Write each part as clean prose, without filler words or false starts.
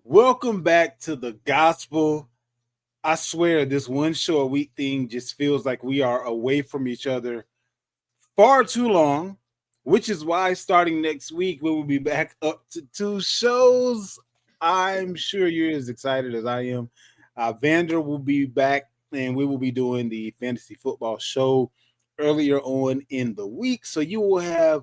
Welcome back to the gospel. I swear, this one show a week thing just feels like we are away from each other far too long, which is why starting next week, we will be back up to two shows. I'm sure you're as excited as I am. Vander will be back, and we will be doing the fantasy football show earlier on in the week. So you will have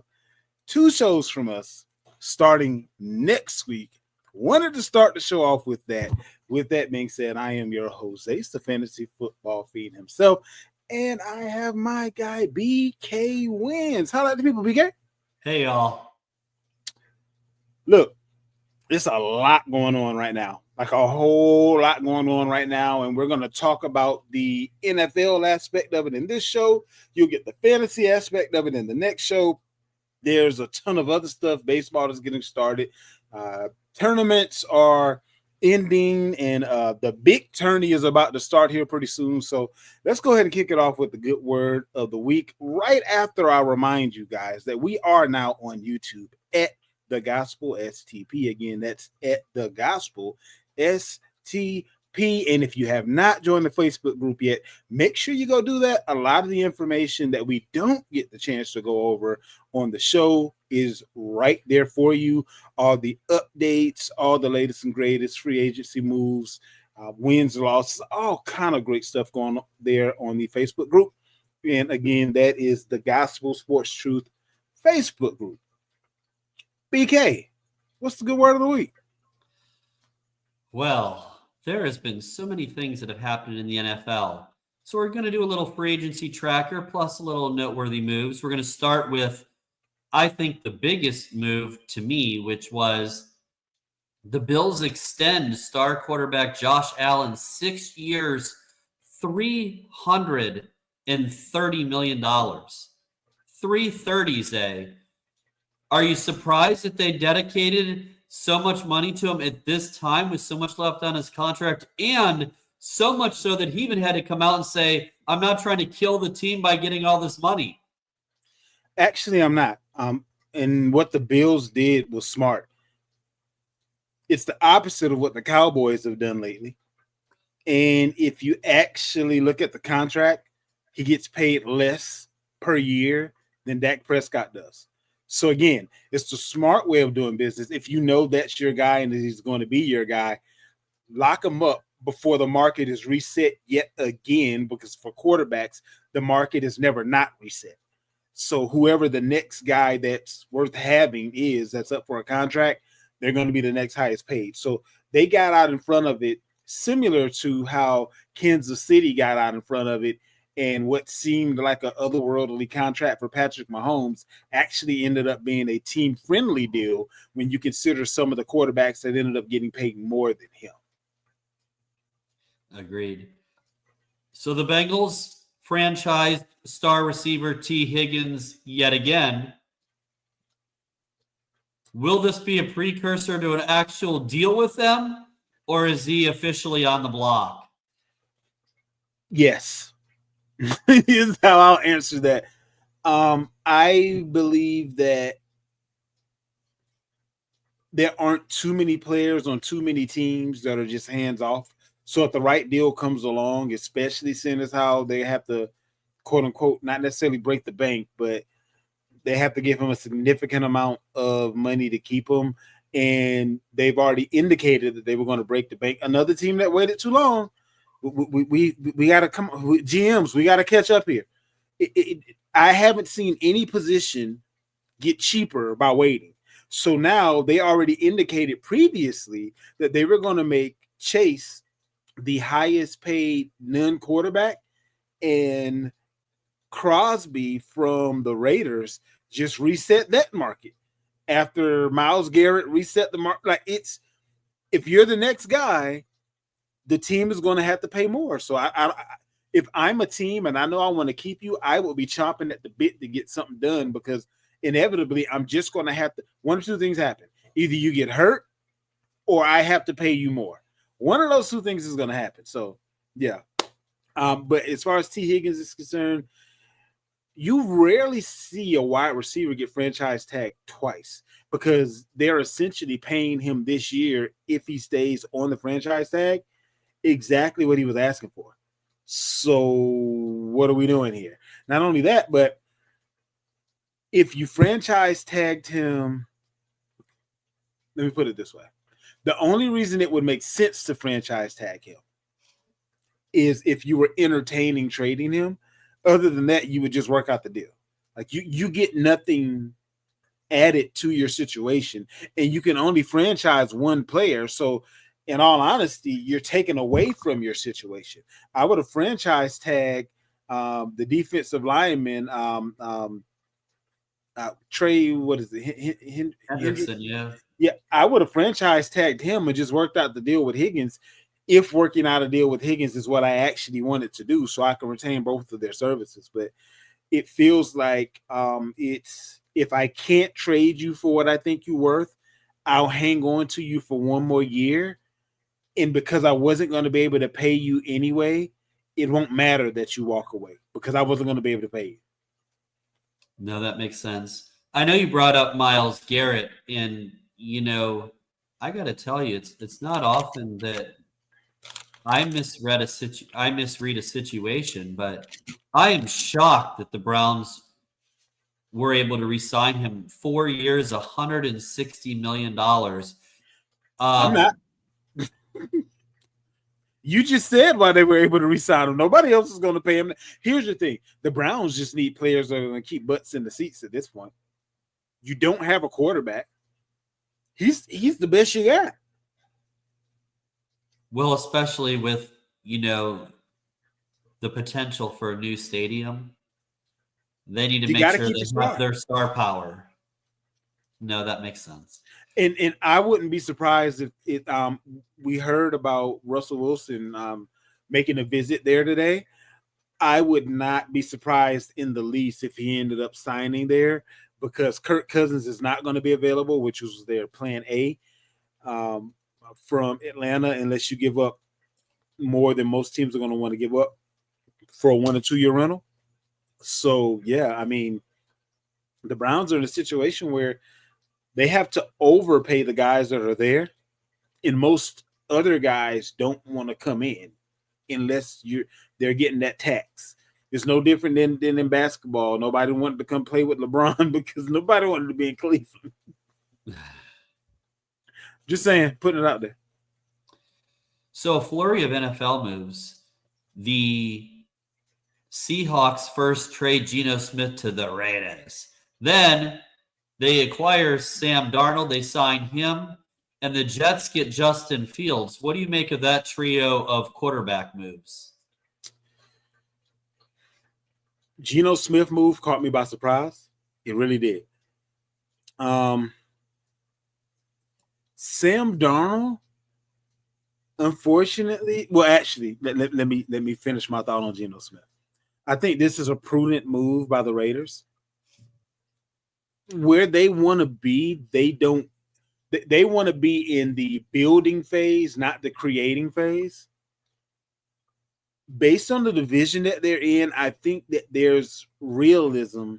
two shows from us starting next week. Wanted to start the show off with that. With that being said, I am your host, Ace, the fantasy football fiend himself, and I have my guy BK Wins. How about the people, BK? Hey, y'all. Look, there's a lot going on right now, like a whole lot going on right now, and we're going to talk about the NFL aspect of it in this show. You'll get the fantasy aspect of it in the next show. There's a ton of other stuff. Baseball is getting started. Tournaments are ending, and the big tourney is about to start here pretty soon. So let's go ahead and kick it off with the good word of the week. Right after I remind you guys that we are now on YouTube at The Gospel STP. Again, that's at The Gospel STP. And if you have not joined the Facebook group yet, make sure you go do that. A lot of the information that we don't get the chance to go over on the show is right there for you. All the updates, all the latest and greatest free agency moves, wins, losses, all kind of great stuff going on there on the Facebook group. And again, that is the Gospel Sports Truth Facebook group. BK, what's the good word of the week? Well, there has been so many things that have happened in the NFL. So we're going to do a little free agency tracker plus a little noteworthy moves. We're going to start with, I think, the biggest move to me, which was the Bills extend star quarterback Josh Allen 6 years, $330 million. 330s, eh? Are you surprised that they dedicated so much money to him at this time with so much left on his contract, and so much so that he even had to come out and say, I'm not trying to kill the team by getting all this money? Actually, I'm not. And what the Bills did was smart. It's the opposite of what the Cowboys have done lately. And if you actually look at the contract, he gets paid less per year than Dak Prescott does. So again, it's the smart way of doing business. If you know that's your guy and he's going to be your guy, lock him up before the market is reset yet again, because for quarterbacks, the market is never not reset. So whoever the next guy that's worth having is, that's up for a contract, they're going to be the next highest paid. So they got out in front of it, similar to how Kansas City got out in front of it. And what seemed like an otherworldly contract for Patrick Mahomes actually ended up being a team-friendly deal when you consider some of the quarterbacks that ended up getting paid more than him. Agreed. So the Bengals franchised star receiver T. Higgins yet again. Will this be a precursor to an actual deal with them, or is he officially on the block? Yes. Here's how I'll answer that. I believe that there aren't too many players on too many teams that are just hands off. So if the right deal comes along, especially seeing as how they have to, quote unquote, not necessarily break the bank, but they have to give him a significant amount of money to keep him. And they've already indicated that they were going to break the bank. Another team that waited too long, we got to come, GMs, we got to catch up here. I haven't seen any position get cheaper by waiting. So now they already indicated previously that they were going to make Chase the highest paid non-quarterback, and Crosby from the Raiders just reset that market after Myles Garrett reset the market. Like, it's, if you're the next guy, the team is going to have to pay more. So if I'm a team and I know I want to keep you, I will be chomping at the bit to get something done, because inevitably I'm just going to have to, one or two things happen. Either you get hurt or I have to pay you more. One of those two things is going to happen. So, yeah. But as far as T. Higgins is concerned, you rarely see a wide receiver get franchise tagged twice because they're essentially paying him this year, if he stays on the franchise tag, exactly what he was asking for. So what are we doing here? Not only that, but if you franchise tagged him, let me put it this way. The only reason it would make sense to franchise tag him is if you were entertaining trading him. Other than that, you would just work out the deal. Like you get nothing added to your situation, and you can only franchise one player. So in all honesty, you're taken away from your situation. I would have franchise tagged the defensive lineman, Trey, what is it? Hendrickson, yeah. Yeah, I would have franchise tagged him and just worked out the deal with Higgins, if working out a deal with Higgins is what I actually wanted to do, so I can retain both of their services. But it feels like it's, if I can't trade you for what I think you're worth, I'll hang on to you for one more year. And because I wasn't going to be able to pay you anyway, it won't matter that you walk away because I wasn't going to be able to pay you. No, that makes sense. I know you brought up Myles Garrett, and I got to tell you, it's not often that I misread a situation, but I am shocked that the Browns were able to re-sign him 4 years, $160 million. I'm not. You just said why they were able to re-sign him. Nobody else is going to pay him. Here's the thing. The Browns just need players that are going to keep butts in the seats at this point. You don't have a quarterback. He's the best you got. Well, especially with, the potential for a new stadium. They need to make sure they have their star power. No, that makes sense. And I wouldn't be surprised if we heard about Russell Wilson making a visit there today. I would not be surprised in the least if he ended up signing there, because Kirk Cousins is not going to be available, which was their plan A, from Atlanta, unless you give up more than most teams are going to want to give up for a 1 or 2 year rental. So, yeah, I mean, the Browns are in a situation where they have to overpay the guys that are there, and most other guys don't want to come in unless they're getting that tax. It's no different than in basketball. Nobody wanted to come play with LeBron because nobody wanted to be in Cleveland. Just saying, putting it out there. So a flurry of NFL moves. The Seahawks first trade Geno Smith to the Raiders. Then they acquire Sam Darnold. They sign him. And the Jets get Justin Fields. What do you make of that trio of quarterback moves? Geno Smith move caught me by surprise. It really did. Sam Darnold, unfortunately, well, actually, let me finish my thought on Geno Smith. I think this is a prudent move by the Raiders. Where they want to be, they want to be in the building phase, not the creating phase. Based on the division that they're in, I think that there's realism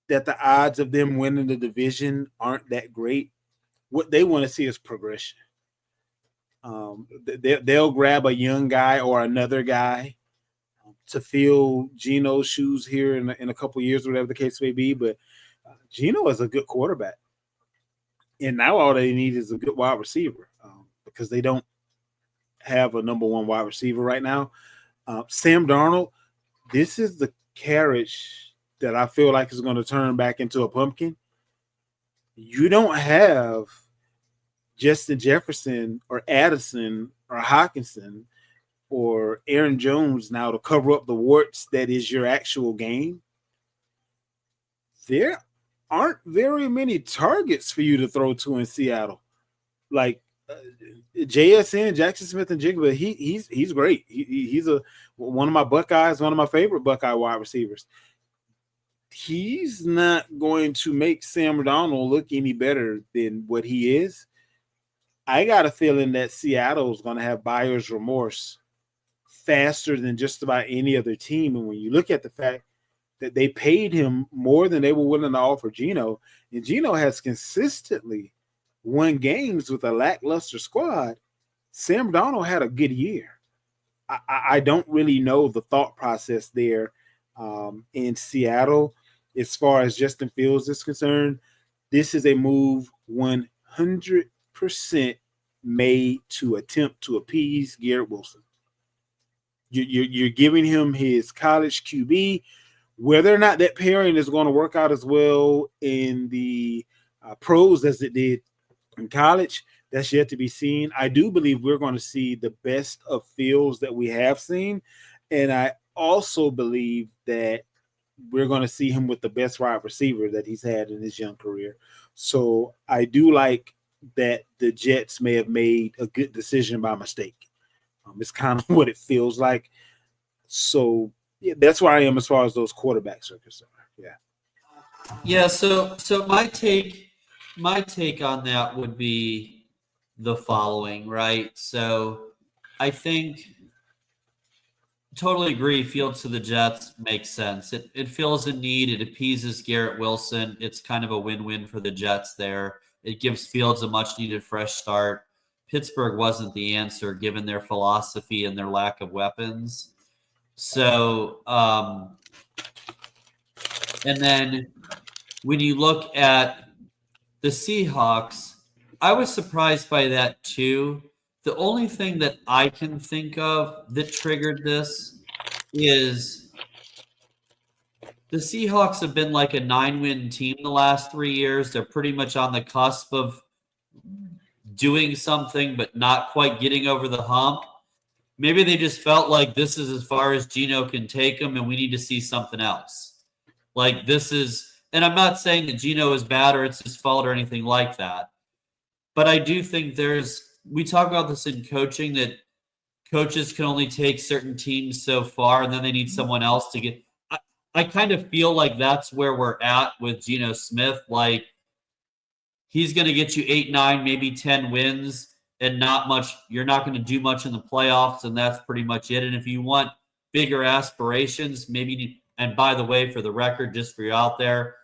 that the odds of them winning the division aren't that great. What they want to see is progression. They'll grab a young guy or another guy to fill Geno's shoes here in a couple of years, whatever the case may be. But Geno is a good quarterback. And now all they need is a good wide receiver, because they don't have a number one wide receiver right now. Sam Darnold, this is the carriage that I feel like is going to turn back into a pumpkin. You don't have Justin Jefferson or Addison or Hawkinson or Aaron Jones now to cover up the warts that is your actual game. There aren't very many targets for you to throw to in Seattle. Like JSN, Jackson Smith and Jigba, he's great. He's one of my Buckeyes, one of my favorite Buckeye wide receivers. He's not going to make Sam Darnold look any better than what he is. I got a feeling that Seattle is going to have buyer's remorse faster than just about any other team. And when you look at the fact that they paid him more than they were willing to offer Geno, and Geno has consistently won games with a lackluster squad. Sam Darnold had a good year. I don't really know the thought process there in Seattle as far as Justin Fields is concerned. This is a move 100% made to attempt to appease Garrett Wilson. You're giving him his college QB. Whether or not that pairing is going to work out as well in the pros as it did in college, that's yet to be seen. I do believe we're going to see the best of Fields that we have seen. And I also believe that we're going to see him with the best wide receiver that he's had in his young career. So I do like that the Jets may have made a good decision by mistake. It's kind of what it feels like. So yeah, that's where I am as far as those quarterbacks are concerned. Yeah. Yeah, so my take on that would be the following, right? So I think totally agree. Fields to the Jets makes sense. It fills a need. It appeases Garrett Wilson. It's kind of a win-win for the Jets there. It gives Fields a much-needed fresh start. Pittsburgh wasn't the answer given their philosophy and their lack of weapons. So, and then when you look at the Seahawks, I was surprised by that too. The only thing that I can think of that triggered this is the Seahawks have been like a 9-win team the last 3 years. They're pretty much on the cusp of doing something, but not quite getting over the hump. Maybe they just felt like this is as far as Geno can take them, and we need to see something else. Like this is, and I'm not saying that Geno is bad or it's his fault or anything like that. But I do think we talk about this in coaching that coaches can only take certain teams so far, and then they need someone else to get. I kind of feel like that's where we're at with Geno Smith. Like he's going to get you 8, 9, maybe 10 wins and not much. You're not going to do much in the playoffs, and that's pretty much it. And if you want bigger aspirations, maybe, and by the way, for the record, just for you out there,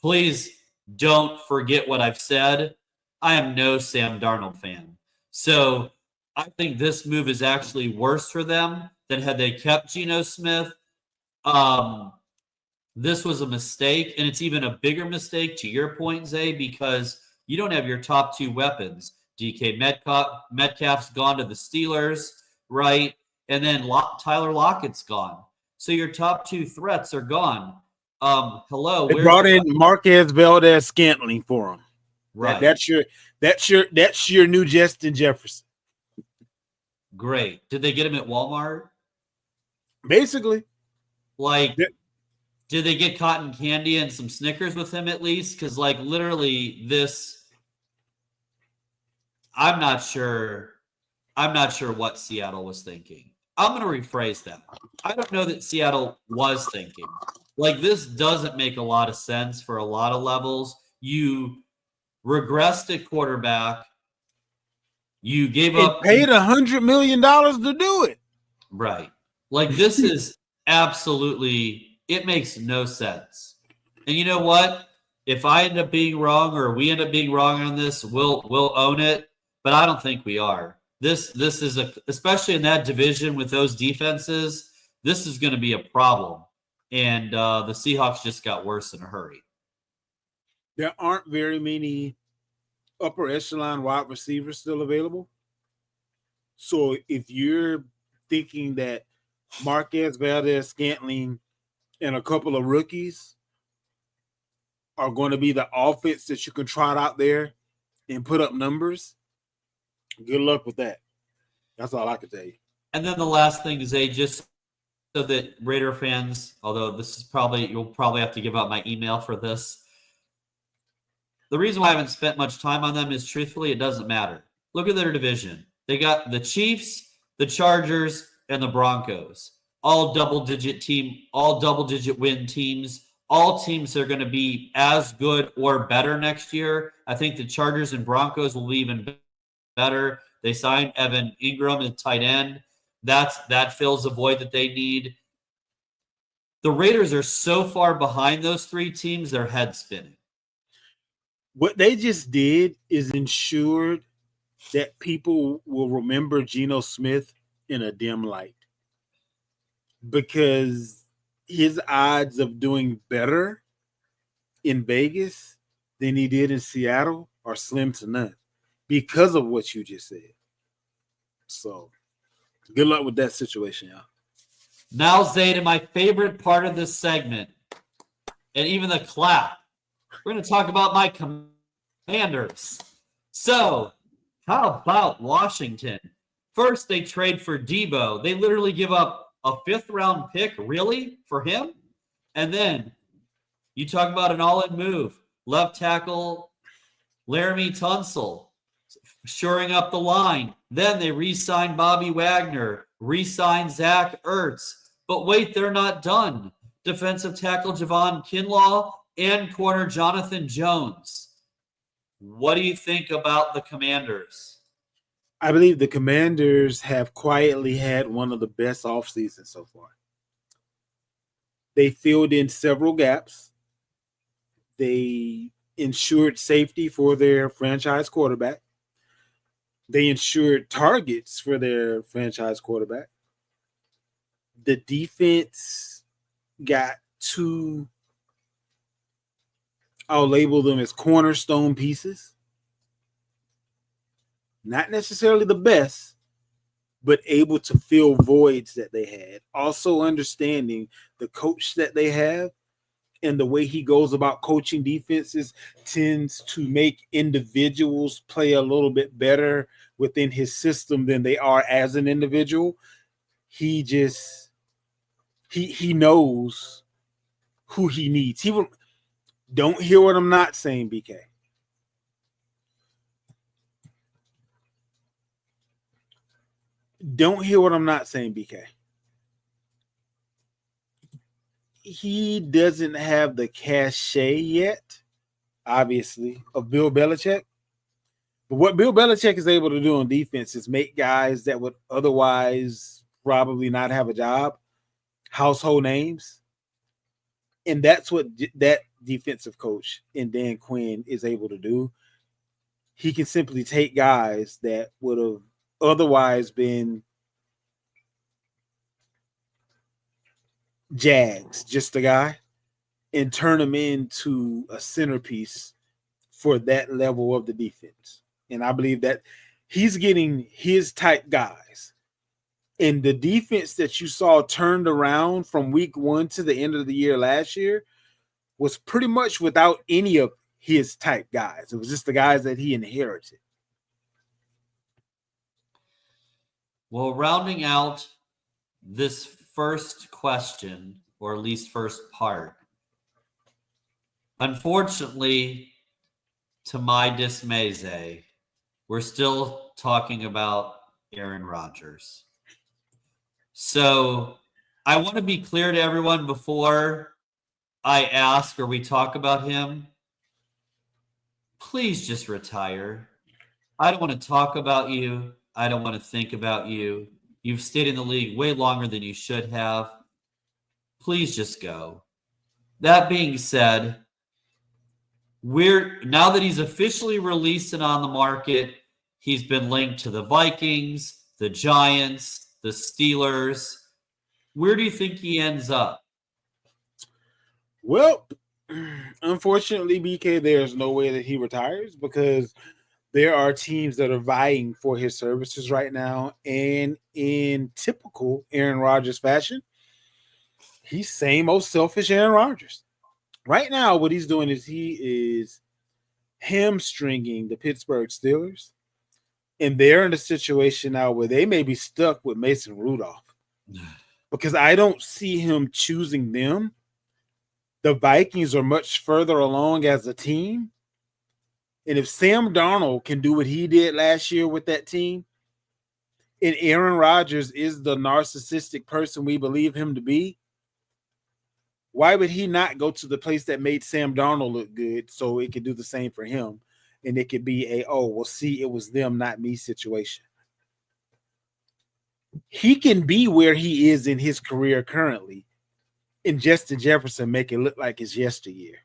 please don't forget what I've said. I am no Sam Darnold fan. So I think this move is actually worse for them than had they kept Geno Smith. This was a mistake, and it's even a bigger mistake to your point, Zay, because you don't have your top 2 weapons. DK Metcalf's gone to the Steelers, right? And then Tyler Lockett's gone. So your top 2 threats are gone. Hello. They brought in Marquez Valdez-Scantling for him. Right. That's your new Justin Jefferson. Great. Did they get him at Walmart? Basically. Like, did they get cotton candy and some Snickers with him at least? Because, like, literally this, I'm not sure what Seattle was thinking. I'm going to rephrase that. I don't know that Seattle was thinking. Like, this doesn't make a lot of sense for a lot of levels. You regressed at quarterback. You gave up. Paid $100 million to do it. Right. Like, this is absolutely, it makes no sense. And you know what? If I end up being wrong or we end up being wrong on this, we'll own it. But I don't think we are. This is especially in that division with those defenses, this is going to be a problem. And the Seahawks just got worse in a hurry. There aren't very many upper echelon wide receivers still available. So if you're thinking that Marquez Valdez-Scantling and a couple of rookies are going to be the offense that you can trot out there and put up numbers, good luck with that. That's all I can tell you. And then the last thing is, just so that Raider fans, although this is you'll probably have to give out my email for this. The reason why I haven't spent much time on them is, truthfully, it doesn't matter. Look at their division. They got the Chiefs, the Chargers, and the Broncos. All double-digit win teams. All teams are going to be as good or better next year. I think the Chargers and Broncos will be even better. They signed Evan Ingram at tight end. That fills the void that they need. The Raiders are so far behind those three teams, they're head spinning. What they just did is ensured that people will remember Geno Smith in a dim light because his odds of doing better in Vegas than he did in Seattle are slim to none because of what you just said. So good luck with that situation, y'all. Now, Zay, to my favorite part of this segment, and even the clap. We're going to talk about my Commanders. So, how about Washington? First, they trade for Debo. They literally give up a 5th-round pick, really, for him? And then you talk about an all-in move. Left tackle Laramie Tunsil, shoring up the line. Then they re-sign Bobby Wagner, re-sign Zach Ertz. But wait, they're not done. Defensive tackle Javon Kinlaw and corner Jonathan Jones. What do you think about the Commanders? I believe the Commanders have quietly had one of the best off seasons so far. They filled in several gaps. They ensured safety for their franchise quarterback. They ensured targets for their franchise quarterback. The defense got 2, I'll label them as cornerstone pieces. Not necessarily the best, but able to fill voids that they had. Also understanding the coach that they have and the way he goes about coaching defenses tends to make individuals play a little bit better within his system than they are as an individual. He knows who he needs. Don't hear what I'm not saying, BK. Don't hear what I'm not saying, BK. He doesn't have the cachet yet, obviously, of Bill Belichick. But what Bill Belichick is able to do on defense is make guys that would otherwise probably not have a job household names. And that's what that defensive coach in Dan Quinn is able to do. He can simply take guys that would have otherwise been Jags, just a guy, and turn them into a centerpiece for that level of the defense. And I believe that he's getting his type guys. And the defense that you saw turned around from week 1 to the end of the year last year was pretty much without any of his type guys. It was just the guys that he inherited. Well, rounding out this first question, or at least first part, unfortunately, to my dismay, Zay, we're still talking about Aaron Rodgers. So I want to be clear to everyone before I ask or we talk about him. Please just retire. I don't want to talk about you. I don't want to think about you. You've stayed in the league way longer than you should have. Please just go. That being said, now that he's officially released and on the market, he's been linked to the Vikings, the Giants, the Steelers. Where do you think he ends up? Well, unfortunately, BK, there's no way that he retires because there are teams that are vying for his services right now. And in typical Aaron Rodgers fashion, he's same old selfish Aaron Rodgers. Right now, what he's doing is he is hamstringing the Pittsburgh Steelers. And they're in a situation now where they may be stuck with Mason Rudolph because I don't see him choosing them. The Vikings are much further along as a team. And if Sam Darnold can do what he did last year with that team, and Aaron Rodgers is the narcissistic person we believe him to be, why would he not go to the place that made Sam Darnold look good so it could do the same for him? And it could be it was them, not me situation. He can be where he is in his career currently And Justin Jefferson make it look like it's yesteryear.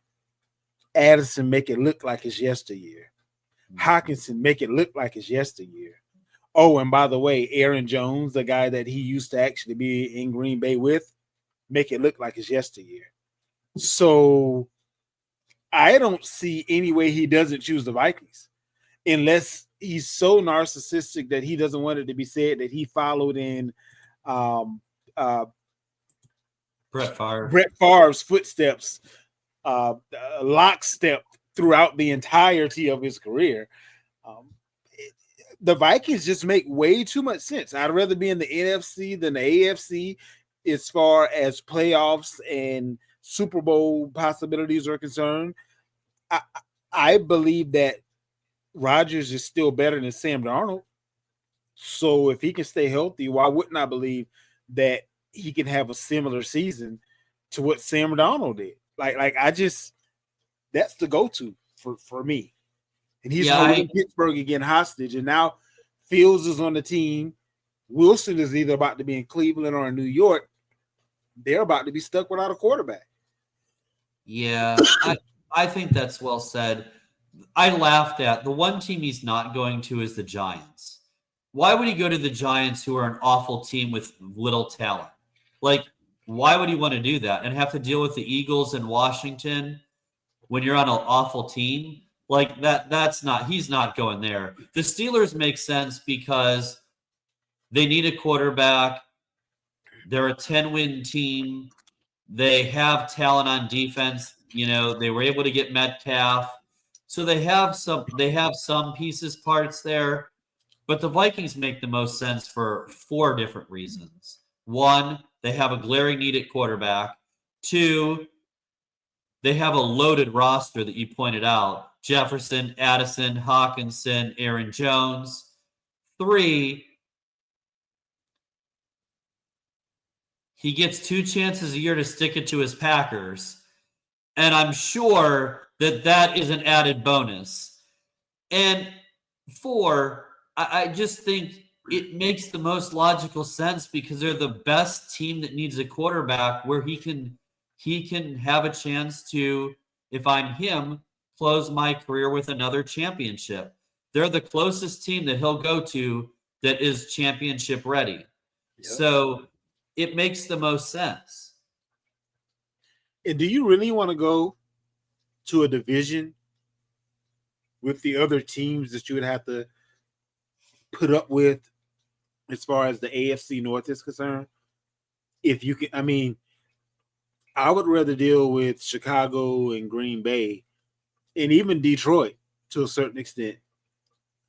Addison make it look like it's yesteryear. Hawkinson make it look like it's yesteryear. Oh, and by the way, Aaron Jones, the guy that he used to actually be in Green Bay with, make it look like it's yesteryear. So I don't see any way he doesn't choose the Vikings unless he's so narcissistic that he doesn't want it to be said that he followed in Brett Favre's footsteps, lockstep throughout the entirety of his career. The Vikings just make way too much sense. I'd rather be in the NFC than the AFC as far as playoffs and Super Bowl possibilities are concerned. I believe that Rodgers is still better than Sam Darnold. So if he can stay healthy, why wouldn't I believe that he can have a similar season to what Sam Darnold did? Like I just, that's the go-to for me. And he's holding Pittsburgh again hostage. And now Fields is on the team. Wilson is either about to be in Cleveland or in New York. They're about to be stuck without a quarterback. Yeah, I think that's well said. I laughed at the one team he's not going to is the Giants. Why would he go to the Giants, who are an awful team with little talent? Like, why would he want to do that and have to deal with the Eagles and Washington when you're on an awful team? Like that's not, he's not going there. The Steelers make sense because they need a quarterback. They're a 10-win team. They have talent on defense. You know, they were able to get Metcalf. So they have some pieces, parts there. But the Vikings make the most sense for 4 different reasons. 1, they have a glaring need at quarterback. 2, they have a loaded roster that you pointed out. Jefferson, Addison, Hawkinson, Aaron Jones. 3, he gets 2 chances a year to stick it to his Packers. And I'm sure that is an added bonus. And 4, I just think it makes the most logical sense because they're the best team that needs a quarterback where he can have a chance to, if I'm him, close my career with another championship. They're the closest team that he'll go to that is championship ready. Yep. So it makes the most sense. And do you really want to go to a division with the other teams that you would have to put up with as far as the AFC North is concerned? If you can, I mean, I would rather deal with Chicago and Green Bay and even Detroit to a certain extent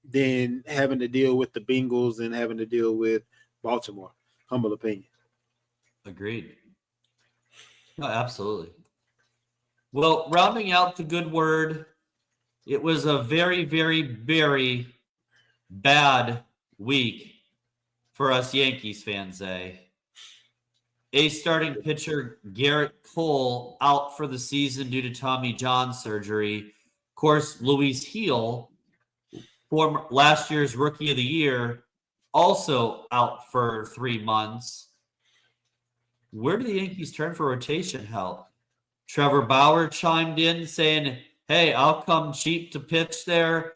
than having to deal with the Bengals and having to deal with Baltimore. Humble opinion. Agreed. No, absolutely. Well, rounding out the good word, it was a very, very, very bad week for us Yankees fans, eh? Starting pitcher Garrett Cole out for the season due to Tommy John surgery. Of course, Luis Heel, former last year's Rookie of the Year, also out for 3 months. Where do the Yankees turn for rotation help? Trevor Bauer chimed in saying, hey, I'll come cheap to pitch there.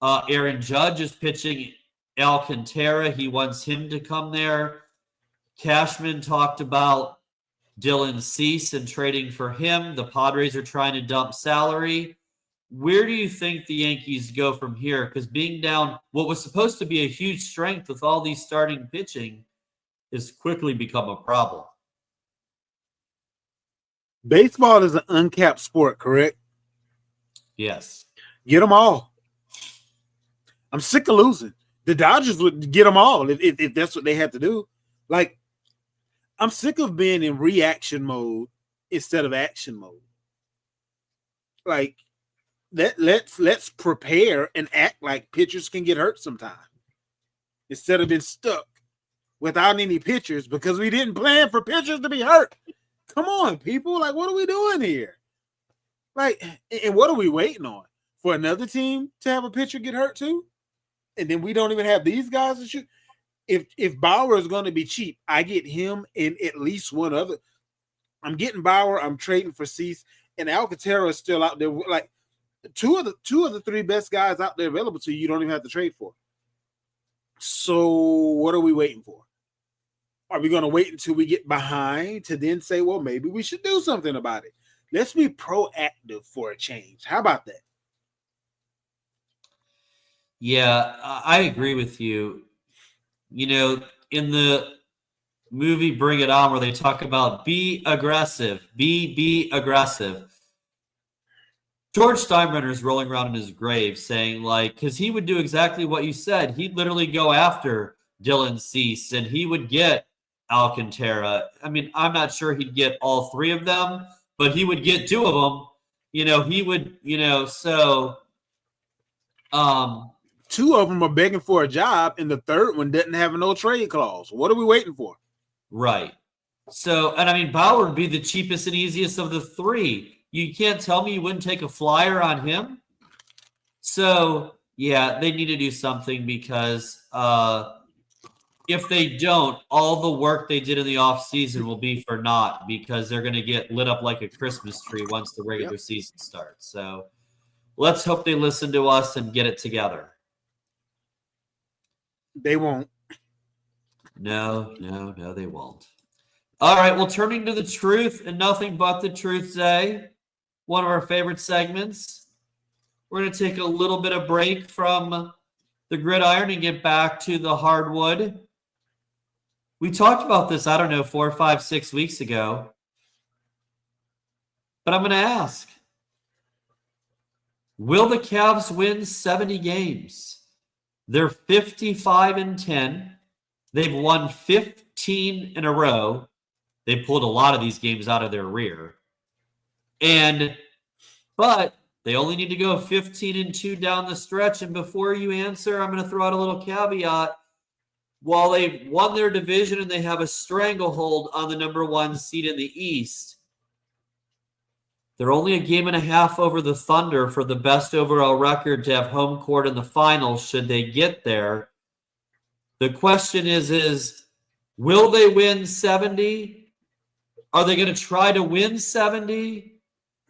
Aaron Judge is pitching Alcantara. He wants him to come there. Cashman talked about Dylan Cease and trading for him. The Padres are trying to dump salary. Where do you think the Yankees go from here? Because being down what was supposed to be a huge strength with all these starting pitching has quickly become a problem. Baseball is an uncapped sport, correct? Yes. Get them all. I'm sick of losing. The Dodgers would get them all if that's what they had to do. Like, I'm sick of being in reaction mode instead of action mode. Like, let's prepare and act like pitchers can get hurt sometime instead of being stuck without any pitchers because we didn't plan for pitchers to be hurt. Come on, people. Like, what are we doing here? Like, and what are we waiting on? For another team to have a pitcher get hurt too? And then we don't even have these guys to shoot. If Bauer is going to be cheap, I get him and at least one other. I'm getting Bauer. I'm trading for Cease, and Alcantara is still out there. Like two of the three best guys out there available to you. You don't even have to trade for. So what are we waiting for? Are we going to wait until we get behind to then say, well, maybe we should do something about it? Let's be proactive for a change. How about that? Yeah, I agree with you. You know, in the movie Bring It On, where they talk about be aggressive, be aggressive. George Steinbrenner is rolling around in his grave saying, like, because he would do exactly what you said. He'd literally go after Dylan Cease and he would get Alcantara. I mean, I'm not sure he'd get all three of them, but he would get two of them. You know, he would, so two of them are begging for a job, and the third one doesn't have a no trade clause. What are we waiting for? Right. So, and I mean, Bauer would be the cheapest and easiest of the three. You can't tell me you wouldn't take a flyer on him. So, yeah, they need to do something because if they don't, all the work they did in the offseason will be for naught because they're going to get lit up like a Christmas tree once the regular season starts. So, let's hope they listen to us and get it together. They won't. No, they won't. All right, well, turning to the truth and nothing but the truth, Zay, one of our favorite segments. We're going to take a little bit of break from the gridiron and get back to the hardwood. We talked about this, 4, 5, 6 weeks ago. But I'm going to ask, will the Cavs win 70 games? They're 55-10. They've won 15 in a row. They pulled a lot of these games out of their rear. But they only need to go 15-2 down the stretch. And before you answer, I'm going to throw out a little caveat. While they've won their division and they have a stranglehold on the number one seed in the East, they're only a game and a half over the Thunder for the best overall record to have home court in the finals should they get there. The question is will they win 70? Are they going to try to win 70?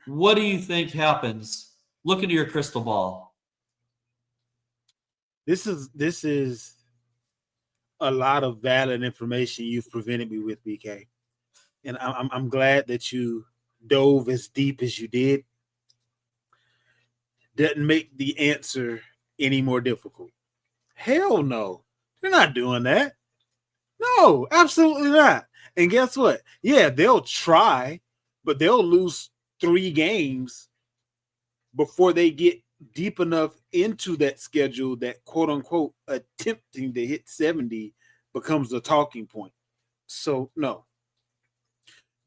What do you think happens? Look into your crystal ball. This is a lot of valid information you've presented me with, BK. And I'm glad that you dove as deep as you did. Doesn't make the answer any more difficult. Hell no. They're not doing that. No, absolutely not. And guess what? Yeah, they'll try, but they'll lose 3 games before they get deep enough into that schedule that quote unquote attempting to hit 70 becomes the talking point. So no.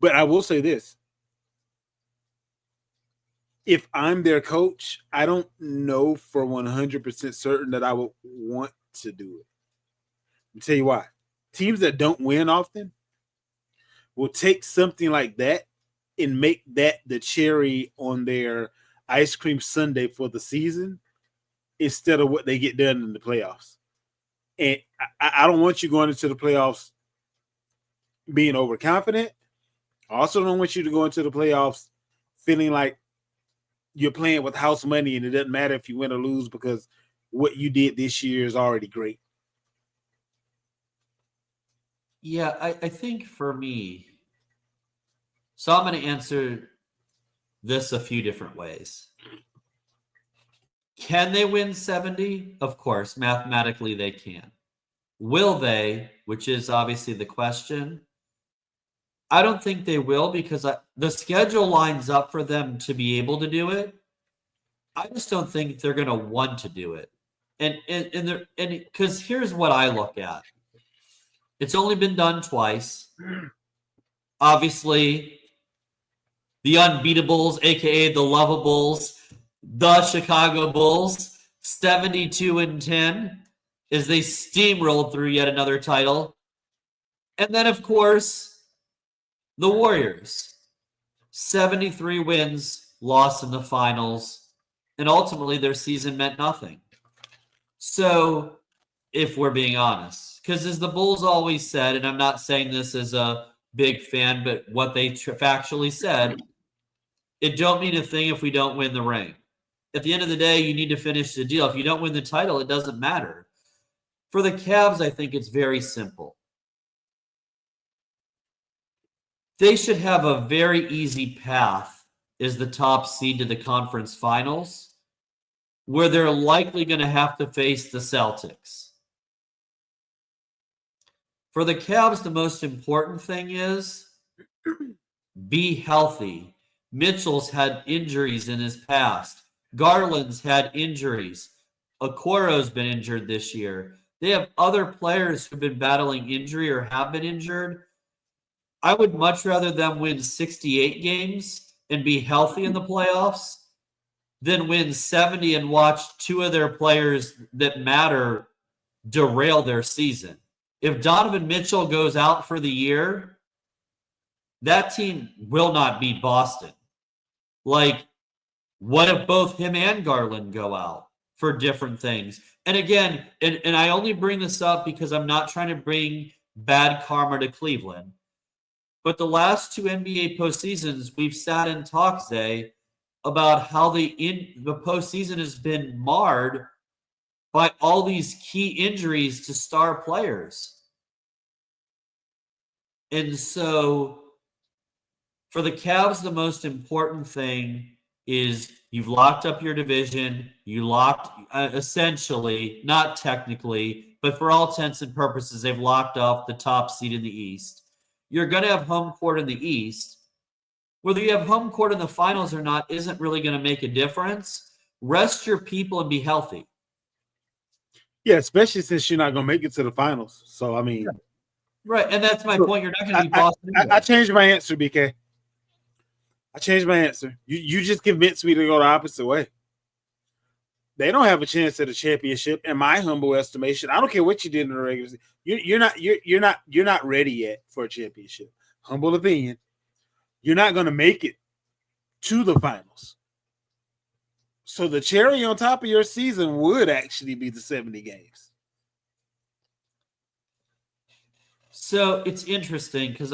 But I will say this. If I'm their coach, I don't know for 100% certain that I would want to do it. I'll tell you why. Teams that don't win often will take something like that and make that the cherry on their ice cream sundae for the season instead of what they get done in the playoffs. And I don't want you going into the playoffs being overconfident. I also don't want you to go into the playoffs feeling like you're playing with house money and it doesn't matter if you win or lose because what you did this year is already great. Yeah, I think for me, so I'm going to answer this a few different ways. Can they win 70? Of course, mathematically they can. Will they, which is obviously the question? I don't think they will because the schedule lines up for them to be able to do it. I just don't think they're going to want to do it. And because here's what I look at. It's only been done twice. Obviously, the unbeatables, aka the lovables, the Chicago Bulls, 72-10, as they steamrolled through yet another title. And then, of course, the Warriors, 73 wins, lost in the finals, and ultimately their season meant nothing. So, if we're being honest, because as the Bulls always said, and I'm not saying this as a big fan, but what they factually said, it don't mean a thing if we don't win the ring. At the end of the day, you need to finish the deal. If you don't win the title, it doesn't matter. For the Cavs, I think it's very simple. They should have a very easy path as the top seed to the conference finals, where they're likely going to have to face the Celtics. For the Cavs, the most important thing is be healthy. Mitchell's had injuries in his past. Garland's had injuries. Okoro's been injured this year. They have other players who've been battling injury or have been injured. I would much rather them win 68 games and be healthy in the playoffs than win 70 and watch two of their players that matter derail their season. If Donovan Mitchell goes out for the year, that team will not beat Boston. Like, what if both him and Garland go out for different things? And again, and I only bring this up because I'm not trying to bring bad karma to Cleveland. But the last two NBA postseasons, we've sat and talked, Zay, about how the postseason has been marred by all these key injuries to star players. And so for the Cavs, the most important thing is you've locked up your division. You locked, essentially, not technically, but for all intents and purposes, they've locked off the top seed in the East. You're going to have home court in the East. Whether you have home court in the finals or not isn't really going to make a difference. Rest your people and be healthy. Yeah, especially since you're not going to make it to the finals. So, I mean. Yeah. Right, and that's my point. You're not going to be Boston. I changed my answer, BK. I changed my answer. You just convinced me to go the opposite way. They don't have a chance at a championship, in my humble estimation. I don't care what you did in the regular season. You're not ready yet for a championship. Humble opinion. You're not going to make it to the finals. So the cherry on top of your season would actually be the 70 games. So it's interesting because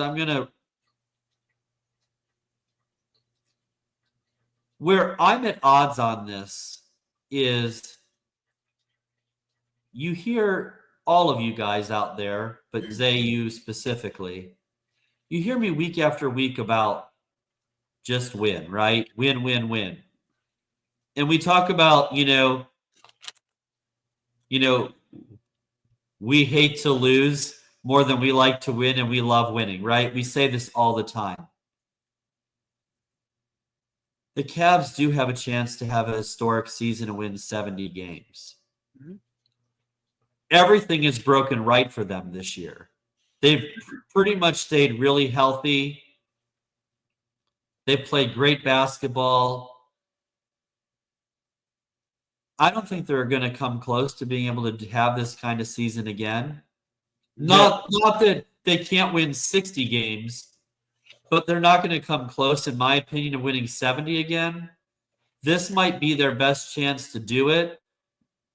where I'm at odds on this is you hear all of you guys out there, but Zay, you specifically, you hear me week after week about just win, right? Win, win, win. And we talk about, we hate to lose more than we like to win, and we love winning, right? We say this all the time. The Cavs do have a chance to have a historic season and win 70 games. Mm-hmm. Everything is broken right for them this year. They've pretty much stayed really healthy. They played great basketball. I don't think they're going to come close to being able to have this kind of season again. Not that they can't win 60 games, but they're not going to come close, in my opinion, to winning 70 again. This might be their best chance to do it.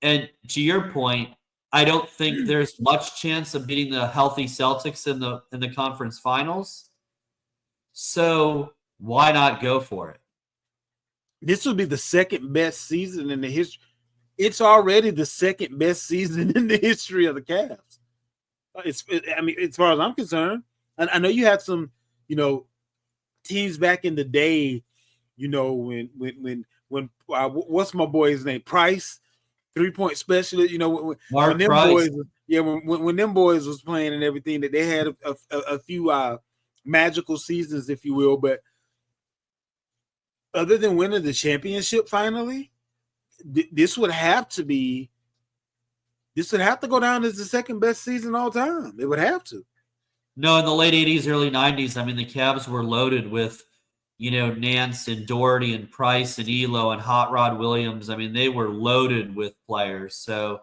And to your point, I don't think there's much chance of beating the healthy Celtics in the conference finals. So why not go for it? This would be the second best season in the history. It's already the second best season in the history of the Cavs. I mean, as far as I'm concerned, I know you had some, teams back in the day, when what's my boy's name? Price, 3-point specialist, when them Price. Boys, when them boys was playing and everything, that they had a few magical seasons, if you will, but other than winning the championship finally, this would have to go down as the second best season all time. It would have to. No, in the late 80s, early 90s, I mean, the Cavs were loaded with, Nance and Doherty and Price and Elo and Hot Rod Williams. I mean, they were loaded with players. So,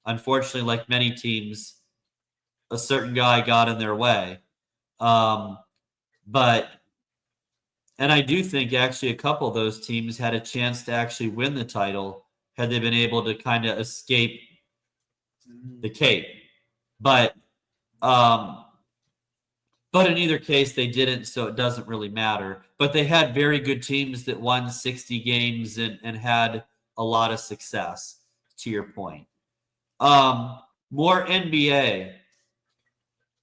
unfortunately, like many teams, a certain guy got in their way. And I do think actually a couple of those teams had a chance to actually win the title had they been able to kind of escape the Cape. But But in either case, they didn't, so it doesn't really matter. But they had very good teams that won 60 games and had a lot of success, to your point. More NBA.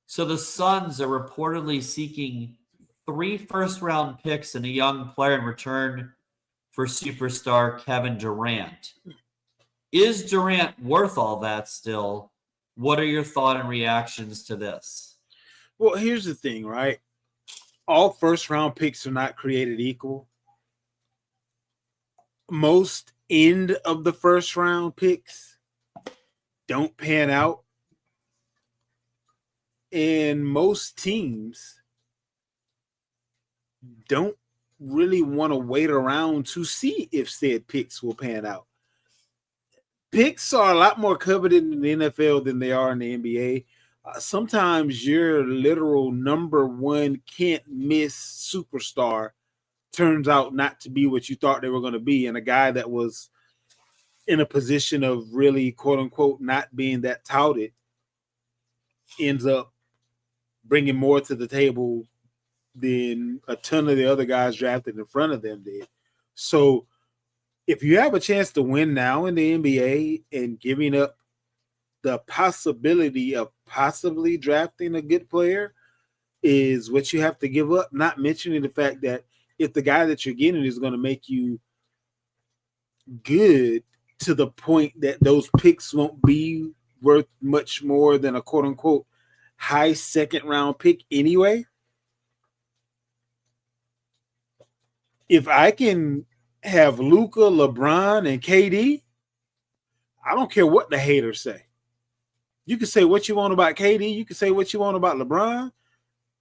So the Suns are reportedly seeking 3 first-round picks and a young player in return for superstar Kevin Durant. Is Durant worth all that still? What are your thoughts and reactions to this? Well, here's the thing, right? All first round picks are not created equal. Most end of the first round picks don't pan out. And most teams don't really want to wait around to see if said picks will pan out. Picks are a lot more coveted in the NFL than they are in the NBA. Sometimes your literal number one can't miss superstar turns out not to be what you thought they were going to be. And a guy that was in a position of really, quote unquote, not being that touted ends up bringing more to the table than a ton of the other guys drafted in front of them did. So if you have a chance to win now in the NBA and giving up the possibility of possibly drafting a good player is what you have to give up, not mentioning the fact that if the guy that you're getting is going to make you good to the point that those picks won't be worth much more than a quote unquote high second round pick anyway. If I can have Luka, LeBron, and KD, I don't care what the haters say. You can say what you want about KD. You can say what you want about LeBron.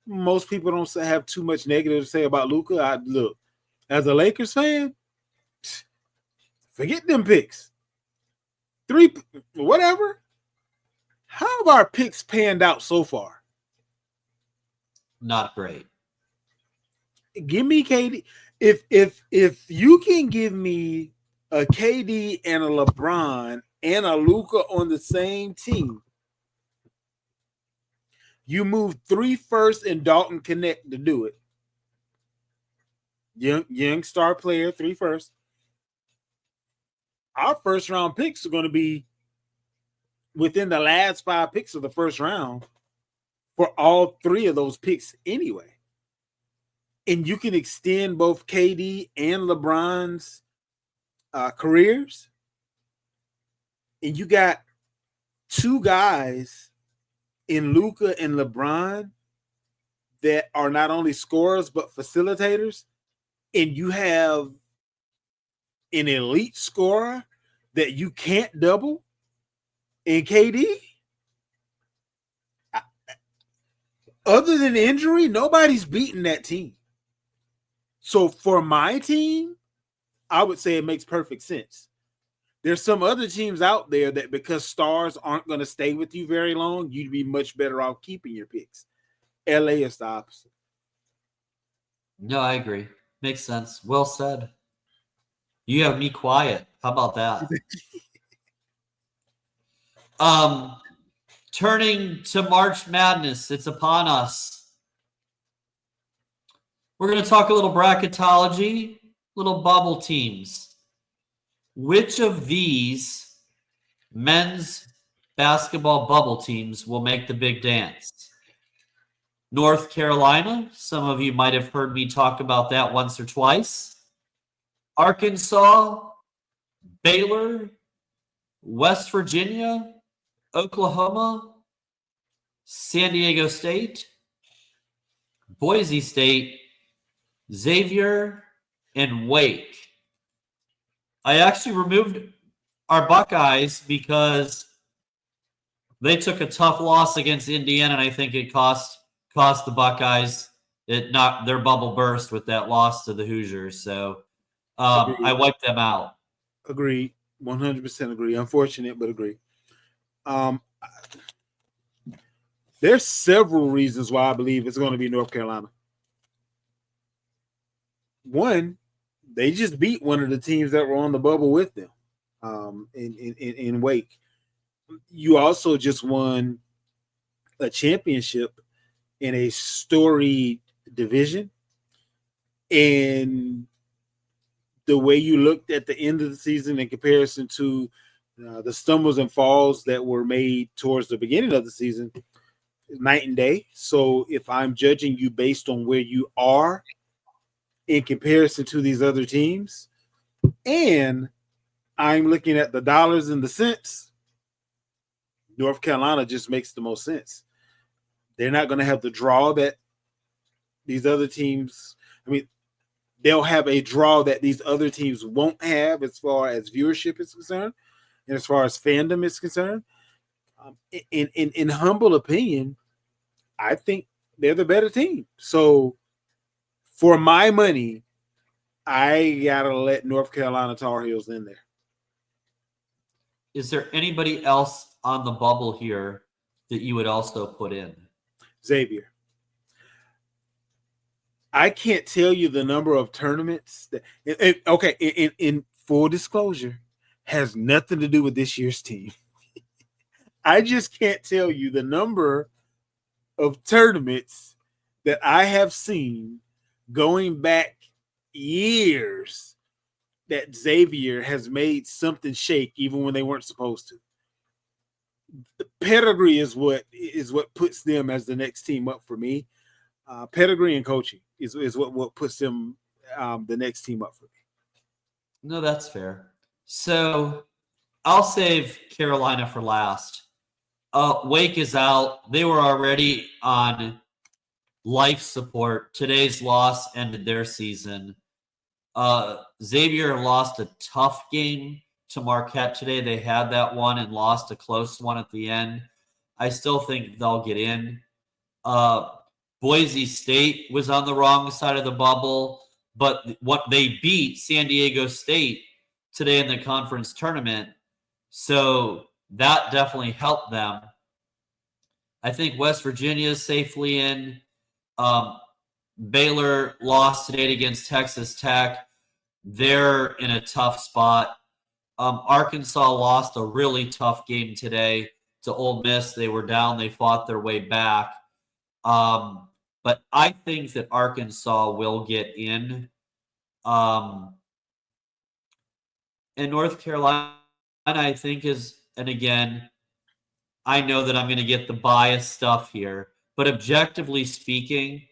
Most people don't have too much negative to say about Luka. Look, as a Lakers fan, forget them picks. 3, whatever. How have our picks panned out so far? Not great. Give me KD. If you can give me a KD and a LeBron and a Luka on the same team, you move 3 first and Dalton Connect to do it. Young star player, 3 first. Our first round picks are going to be within the last 5 picks of the first round for all 3 of those picks anyway. And you can extend both KD and LeBron's careers. And you got 2 guys in Luka and LeBron that are not only scorers but facilitators, and you have an elite scorer that you can't double in KD. Other than injury, nobody's beating that team. So for my team, I would say it makes perfect sense. There's some other teams out there that because stars aren't going to stay with you very long, you'd be much better off keeping your picks. LA is the opposite. No, I agree. Makes sense. Well said. You have me quiet. How about that? Turning to March Madness, it's upon us. We're going to talk a little bracketology, little bubble teams. Which of these men's basketball bubble teams will make the big dance? North Carolina, some of you might have heard me talk about that once or twice. Arkansas, Baylor, West Virginia, Oklahoma, San Diego State, Boise State, Xavier, and Wake. I actually removed our Buckeyes because they took a tough loss against Indiana, and I think it cost the Buckeyes. It knocked their bubble burst with that loss to the Hoosiers. So I wiped them out. Agree. 100% agree. Unfortunate, but agree. There's several reasons why I believe it's going to be North Carolina. One, they just beat one of the teams that were on the bubble with them in Wake. You also just won a championship in a storied division. And the way you looked at the end of the season in comparison to the stumbles and falls that were made towards the beginning of the season, night and day. So if I'm judging you based on where you are in comparison to these other teams, and I'm looking at the dollars and the cents, North Carolina just makes the most sense. They're not going to have the draw that these other teams, I mean, they'll have a draw that these other teams won't have as far as viewership is concerned and as far as fandom is concerned. In humble opinion, I think they're the better team. So for my money, I gotta let North Carolina Tar Heels in there. Is there anybody else on the bubble here that you would also put in? Xavier. I can't tell you the number of tournaments that, in full disclosure, has nothing to do with this year's team. I just can't tell you the number of tournaments that I have seen going back years that Xavier has made something shake even when they weren't supposed to. The pedigree is what puts them as the next team up for me. Pedigree and coaching is what puts them the next team up for me. No, that's fair. So I'll save Carolina for last. Wake is out. They were already on life support. Today's loss ended their season. Xavier lost a tough game to Marquette today. They had that one and lost a close one at the end. I still think they'll get in. Boise State was on the wrong side of the bubble, but what they beat San Diego State today in the conference tournament. So that definitely helped them. I think West Virginia is safely in. Baylor lost today against Texas Tech. They're in a tough spot. Arkansas lost a really tough game today to Ole Miss. They were down. They fought their way back. But I think that Arkansas will get in. And North Carolina, I think, and again, I know that I'm going to get the biased stuff here, but objectively speaking,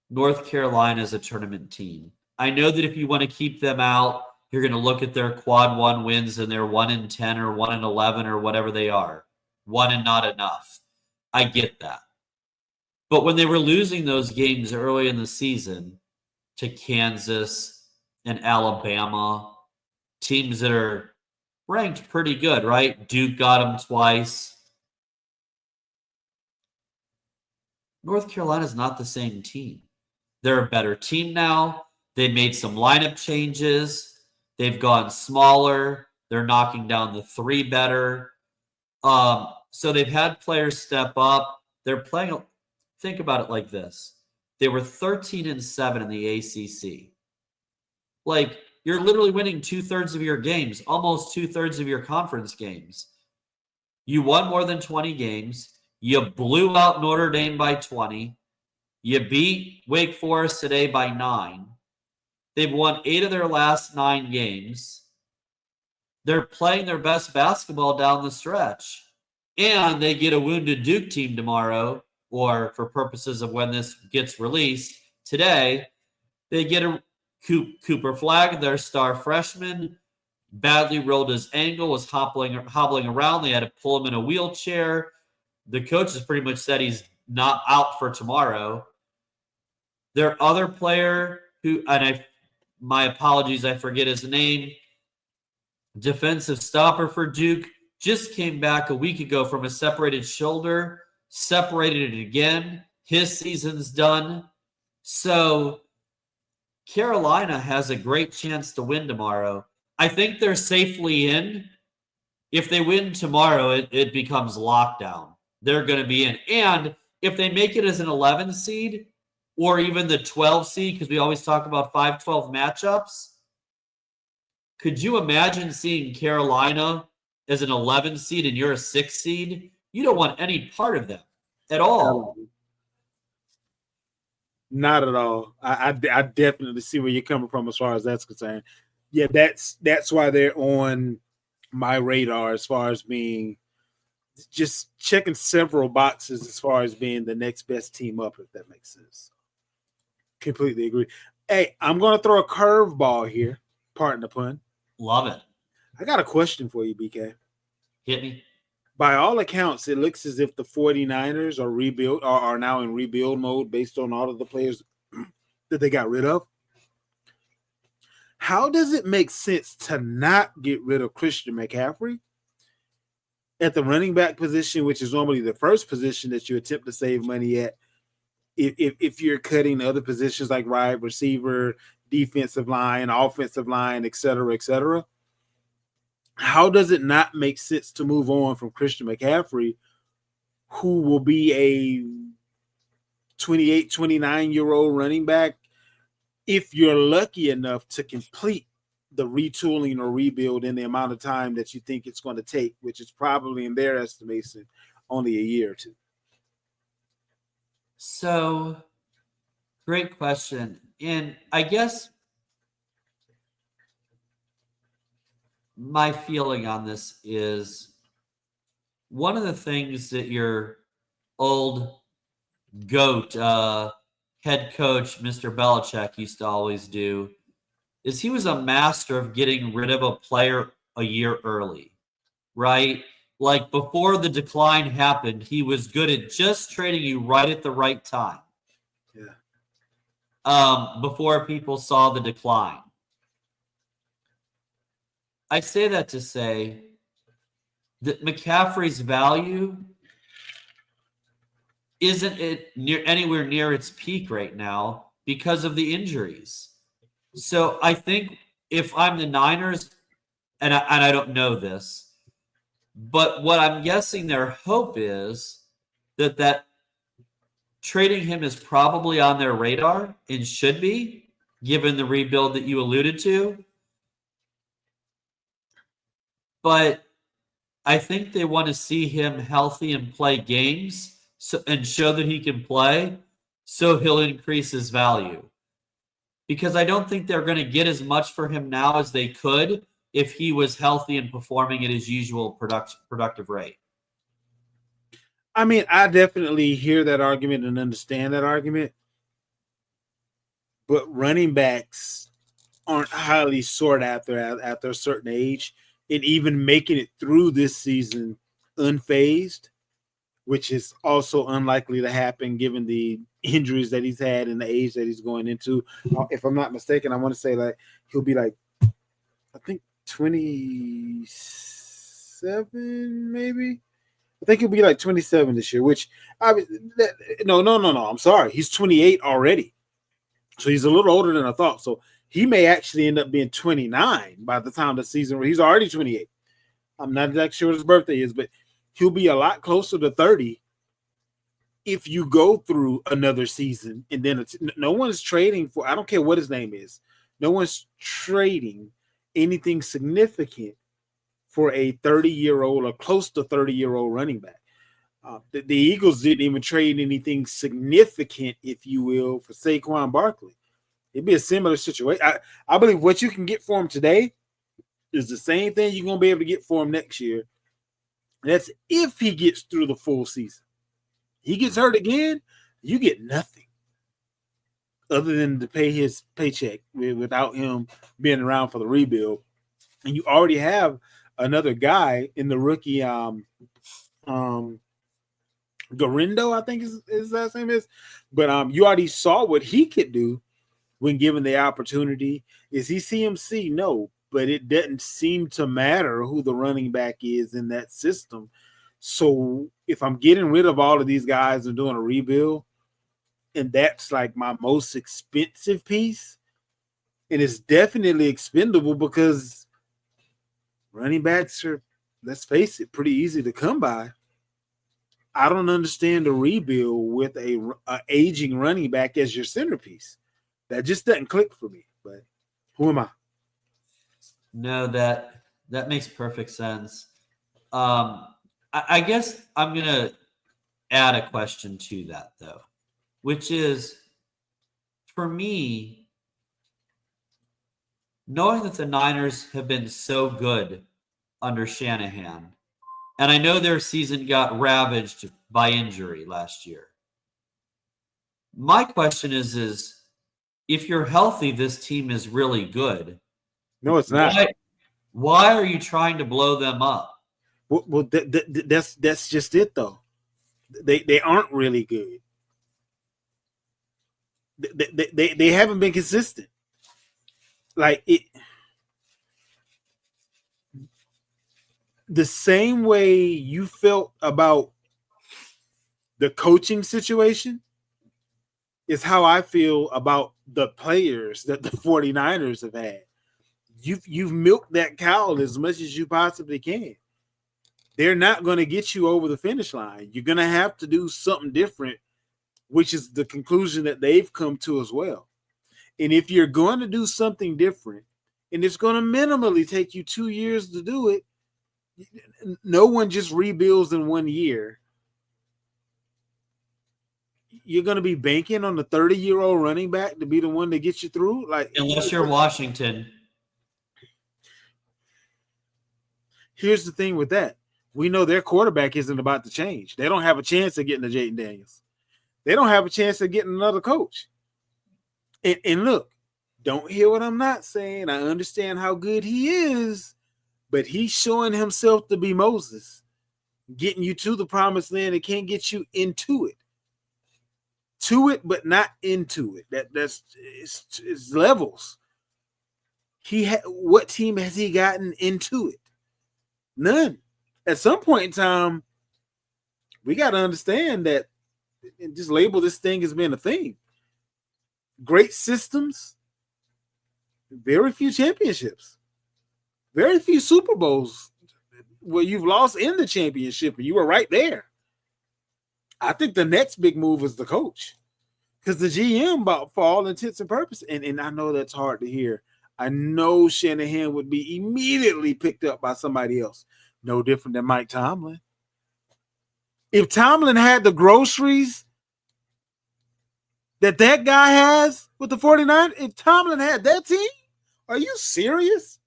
North Carolina is a tournament team. I know that if you want to keep them out, you're going to look at their quad one wins and they're 1-10 or 1-11 or whatever they are. One and not enough. I get that. But when they were losing those games early in the season to Kansas and Alabama, teams that are ranked pretty good, right? Duke got them twice. North Carolina's not the same team. They're a better team now. They made some lineup changes. They've gone smaller. They're knocking down the three better. So they've had players step up. They're playing. Think about it like this. They were 13-7 in the ACC. Like, you're literally winning 2/3 of your games, almost 2/3 of your conference games. You won more than 20 games. You blew out Notre Dame by 20. You beat Wake Forest today by 9. They've won 8 of their last 9 games. They're playing their best basketball down the stretch. And they get a wounded Duke team tomorrow, or for purposes of when this gets released today, they get a Cooper Flagg, their star freshman, badly rolled his ankle, was hobbling around. They had to pull him in a wheelchair. The coach has pretty much said he's not out for tomorrow. Their other player who, and my apologies, I forget his name, defensive stopper for Duke, just came back a week ago from a separated shoulder, separated it again. His season's done. So Carolina has a great chance to win tomorrow. I think they're safely in. If they win tomorrow, it becomes lockdown. They're going to be in. And if they make it as an 11 seed or even the 12 seed, because we always talk about 5-12 matchups, could you imagine seeing Carolina as an 11 seed and you're a 6 seed? You don't want any part of them. at all. Not at all. I definitely see where you're coming from as far as that's concerned. Yeah, that's why they're on my radar as far as being just checking several boxes as far as being the next best team up, if that makes sense. Completely agree. Hey, I'm gonna throw a curveball here. Pardon the pun. Love it. I got a question for you, BK. Hit me. By all accounts, it looks as if the 49ers are rebuild are now in rebuild mode based on all of the players that they got rid of. How does it make sense to not get rid of Christian McCaffrey at the running back position, which is normally the first position that you attempt to save money at? If you're cutting other positions like wide receiver, defensive line, offensive line, et cetera, how does it not make sense to move on from Christian McCaffrey, who will be a 28, 29-year-old running back if you're lucky enough to complete the retooling or rebuild in the amount of time that you think it's going to take, which is probably in their estimation only a year or two? So, great question. And I guess my feeling on this is one of the things that your old GOAT head coach, Mr. Belichick, used to always do is he was a master of getting rid of a player a year early, right? Like before the decline happened, he was good at just trading you right at the right time. Yeah. Before people saw the decline. I say that to say that McCaffrey's value isn't it near anywhere near its peak right now because of the injuries. So I think if I'm the Niners, and I don't know this, but what I'm guessing their hope is that trading him is probably on their radar and should be, given the rebuild that you alluded to. But I think they want to see him healthy and play games and show that he can play so he'll increase his value. Because I don't think they're going to get as much for him now as they could if he was healthy and performing at his usual productive rate. I mean, I definitely hear that argument and understand that argument, but running backs aren't highly sought after a certain age, and even making it through this season unfazed, which is also unlikely to happen given the injuries that he's had and the age that he's going into. If I'm not mistaken, I want to say like he'll be like, I think 27, maybe. I think he'll be like 27 this year, which no. I'm sorry. He's 28 already. So he's a little older than I thought. So he may actually end up being 29 by the time the season. He's already 28. I'm not exactly sure what his birthday is, but he'll be a lot closer to 30 if you go through another season. And then no one's trading for, I don't care what his name is, no one's trading anything significant for a 30-year-old or close to 30-year-old running back. The Eagles didn't even trade anything significant, if you will, for Saquon Barkley. It'd be a similar situation. I believe what you can get for him today is the same thing you're going to be able to get for him next year. That's if he gets through the full season. He gets hurt again, you get nothing other than to pay his paycheck without him being around for the rebuild. And you already have another guy in the rookie Garindo, I think his last name is. But you already saw what he could do when given the opportunity. Is he CMC? No, but it doesn't seem to matter who the running back is in that system. So if I'm getting rid of all of these guys and doing a rebuild, and that's like my most expensive piece, and it's definitely expendable because running backs are, let's face it, pretty easy to come by. I don't understand a rebuild with a aging running back as your centerpiece. That just doesn't click for me. But who am I? No, that makes perfect sense. I guess I'm gonna add a question to that, though, which is, for me, knowing that the Niners have been so good under Shanahan, and I know their season got ravaged by injury last year. My question is if you're healthy, this team is really good. No, it's not. Why are you trying to blow them up? Well, that's just it, though. They aren't really good. They haven't been consistent. Like it, the same way you felt about the coaching situation is how I feel about the players that the 49ers have had. You've milked that cow as much as you possibly can. They're not going to get you over the finish line. You're going to have to do something different, which is the conclusion that they've come to as well. And if you're going to do something different, and it's going to minimally take you 2 years to do it, no one just rebuilds in 1 year. You're going to be banking on the 30-year-old running back to be the one that gets you through? Like, unless you're Washington. Here's the thing with that. We know their quarterback isn't about to change. They don't have a chance of getting a Jayden Daniels. They don't have a chance of getting another coach. And look, don't hear what I'm not saying. I understand how good he is, but he's showing himself to be Moses, getting you to the promised land and can't get you into it. To it, but not into it. That's it's levels. What team has he gotten into it? None. At some point in time, we got to understand that and just label this thing as being a thing. Great systems, very few championships, very few Super Bowls where you've lost in the championship and you were right there. I think the next big move is the coach, because the GM, for all intents and purposes, and I know that's hard to hear. I know Shanahan would be immediately picked up by somebody else. No different than Mike Tomlin. If Tomlin had the groceries that guy has with the 49ers, if Tomlin had that team, are you serious?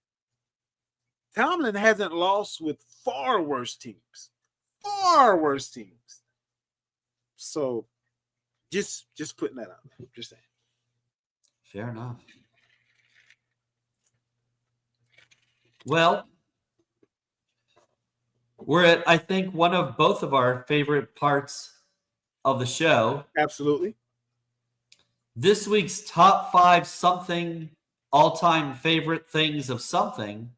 Tomlin hasn't lost with far worse teams. Far worse teams. So just putting that out there. Just saying. Fair enough. Well, we're at, I think, one of both of our favorite parts of the show. Absolutely. This week's top 5 something all-time favorite things of something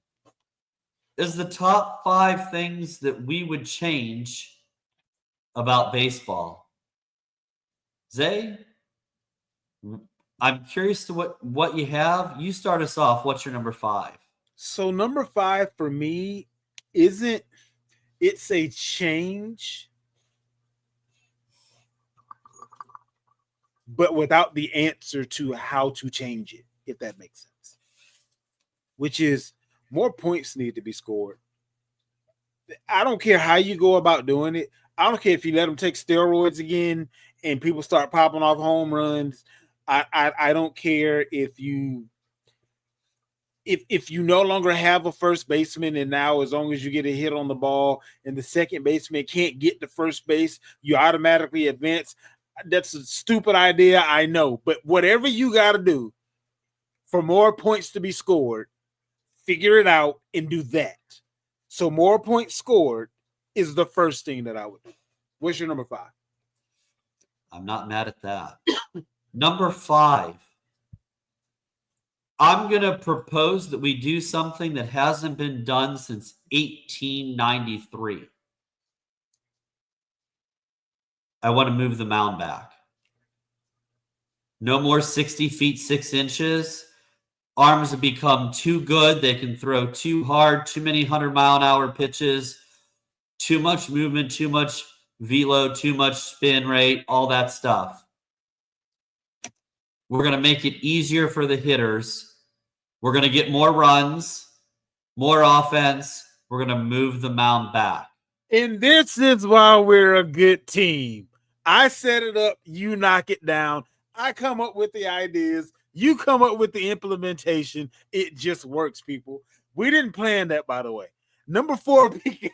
is the top 5 things that we would change about baseball. Zay, I'm curious to what you have. You start us off. What's your number 5? So number 5 for me it's a change, but without the answer to how to change it, if that makes sense. Which is, more points need to be scored. I don't care how you go about doing it. I don't care if you let them take steroids again and people start popping off home runs. I don't care if you no longer have a first baseman, and now as long as you get a hit on the ball and the second baseman can't get to first base, you automatically advance. That's a stupid idea, I know. But whatever you got to do for more points to be scored, figure it out and do that. So more points scored is the first thing that I would do. What's your number 5? I'm not mad at that. Number 5. I'm going to propose that we do something that hasn't been done since 1893. I want to move the mound back. No more 60 feet, 6 inches. Arms have become too good. They can throw too hard, too many 100-mile-an-hour pitches, too much movement, too much velo, too much spin rate, all that stuff. We're going to make it easier for the hitters. We're going to get more runs, more offense. We're going to move the mound back. And this is why we're a good team. I set it up, you knock it down. I come up with the ideas, you come up with the implementation. It just works, people. We didn't plan that, by the way. Number 4, PK.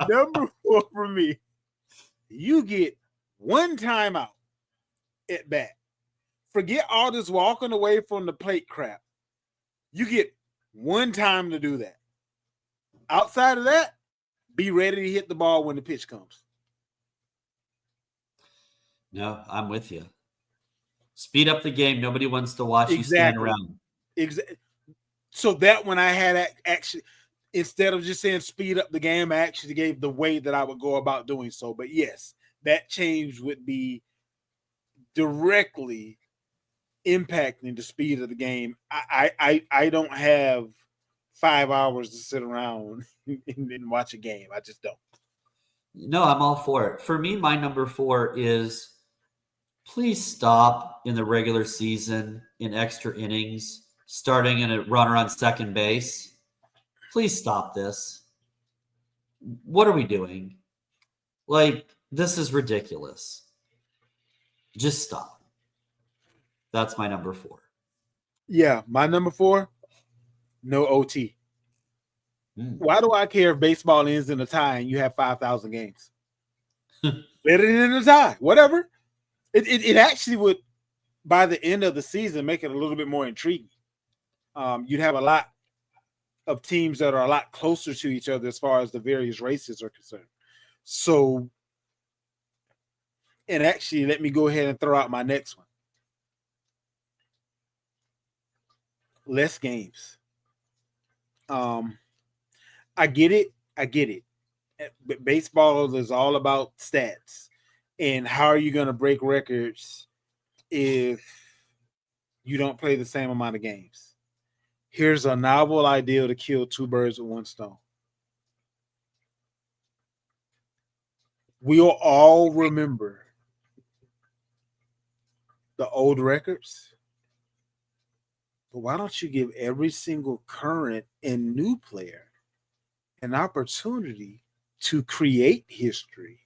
Number 4 for me. You get one timeout at bat. Forget all this walking away from the plate crap. You get one time to do that. Outside of that, be ready to hit the ball when the pitch comes. No, I'm with you. Speed up the game. Nobody wants to watch you stand around. Exactly. So that when I had actually, instead of just saying speed up the game, I actually gave the way that I would go about doing so. But yes, that change would be directly impacting the speed of the game. I don't have 5 hours to sit around and watch a game. I just don't. No, I'm all for it. For me, my number 4 is please stop in the regular season in extra innings, starting in a runner on second base. Please stop this. What are we doing? Like, this is ridiculous. Just stop. That's my number 4. Yeah, my number 4, no OT. Why do I care if baseball ends in a tie and you have 5,000 games? Let it end in a tie, whatever. It actually would, by the end of the season, make it a little bit more intriguing. You'd have a lot of teams that are a lot closer to each other as far as the various races are concerned. So, and actually, let me go ahead and throw out my next one. Less games. I get it. But baseball is all about stats. And how are you going to break records if you don't play the same amount of games? Here's a novel idea to kill 2 birds with 1 stone. We'll all remember the old records. But why don't you give every single current and new player an opportunity to create history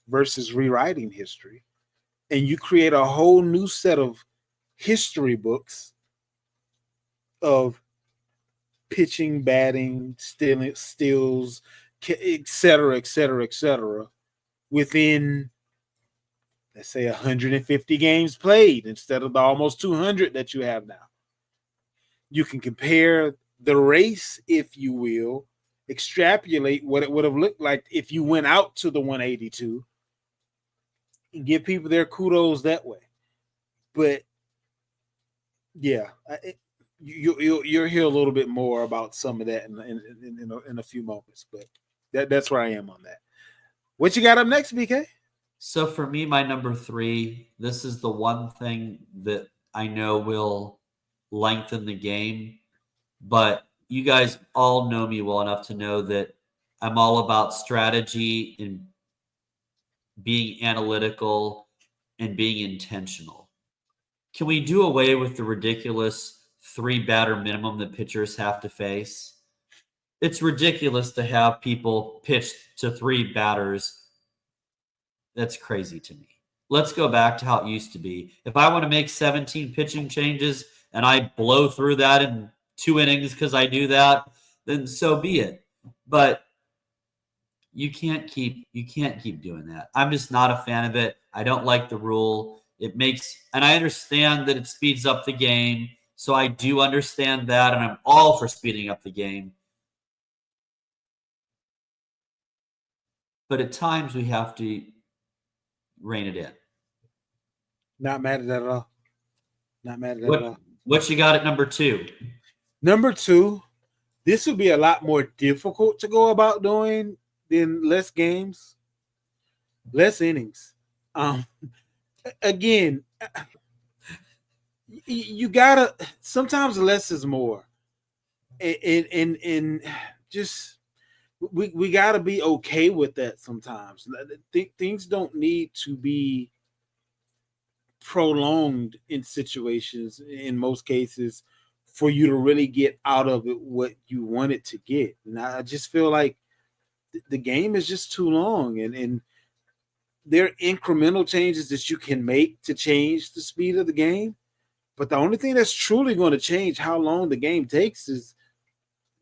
versus rewriting history? And you create a whole new set of history books of pitching, batting, steals, et cetera, within, let's say, 150 games played instead of the almost 200 that you have now. You can compare the race, if you will, extrapolate what it would have looked like if you went out to the 182 and give people their kudos that way. But yeah, you'll hear a little bit more about some of that in a few moments. But that's where I am on that. What you got up next, BK? So for me, my number 3, this is the one thing that I know will lengthen the game, but you guys all know me well enough to know that I'm all about strategy and being analytical and being intentional. Can we do away with the ridiculous 3 batter minimum that pitchers have to face? It's ridiculous to have people pitch to 3 batters. That's crazy to me. Let's go back to how it used to be. If I want to make 17 pitching changes and I blow through that in 2 innings because I do that, then so be it. But you can't keep doing that. I'm just not a fan of it. I don't like the rule. It makes, and I understand that it speeds up the game. So I do understand that, and I'm all for speeding up the game. But at times we have to rein it in. Not mad at that at all. Not mad at that at all. What you got at number 2? Number 2, this would be a lot more difficult to go about doing than less games, less innings. Again, you gotta, sometimes less is more, and just we gotta be okay with that sometimes. Things don't need to be prolonged in situations, in most cases, for you to really get out of it what you wanted to get. And I just feel like the game is just too long, and there are incremental changes that you can make to change the speed of the game. But the only thing that's truly going to change how long the game takes is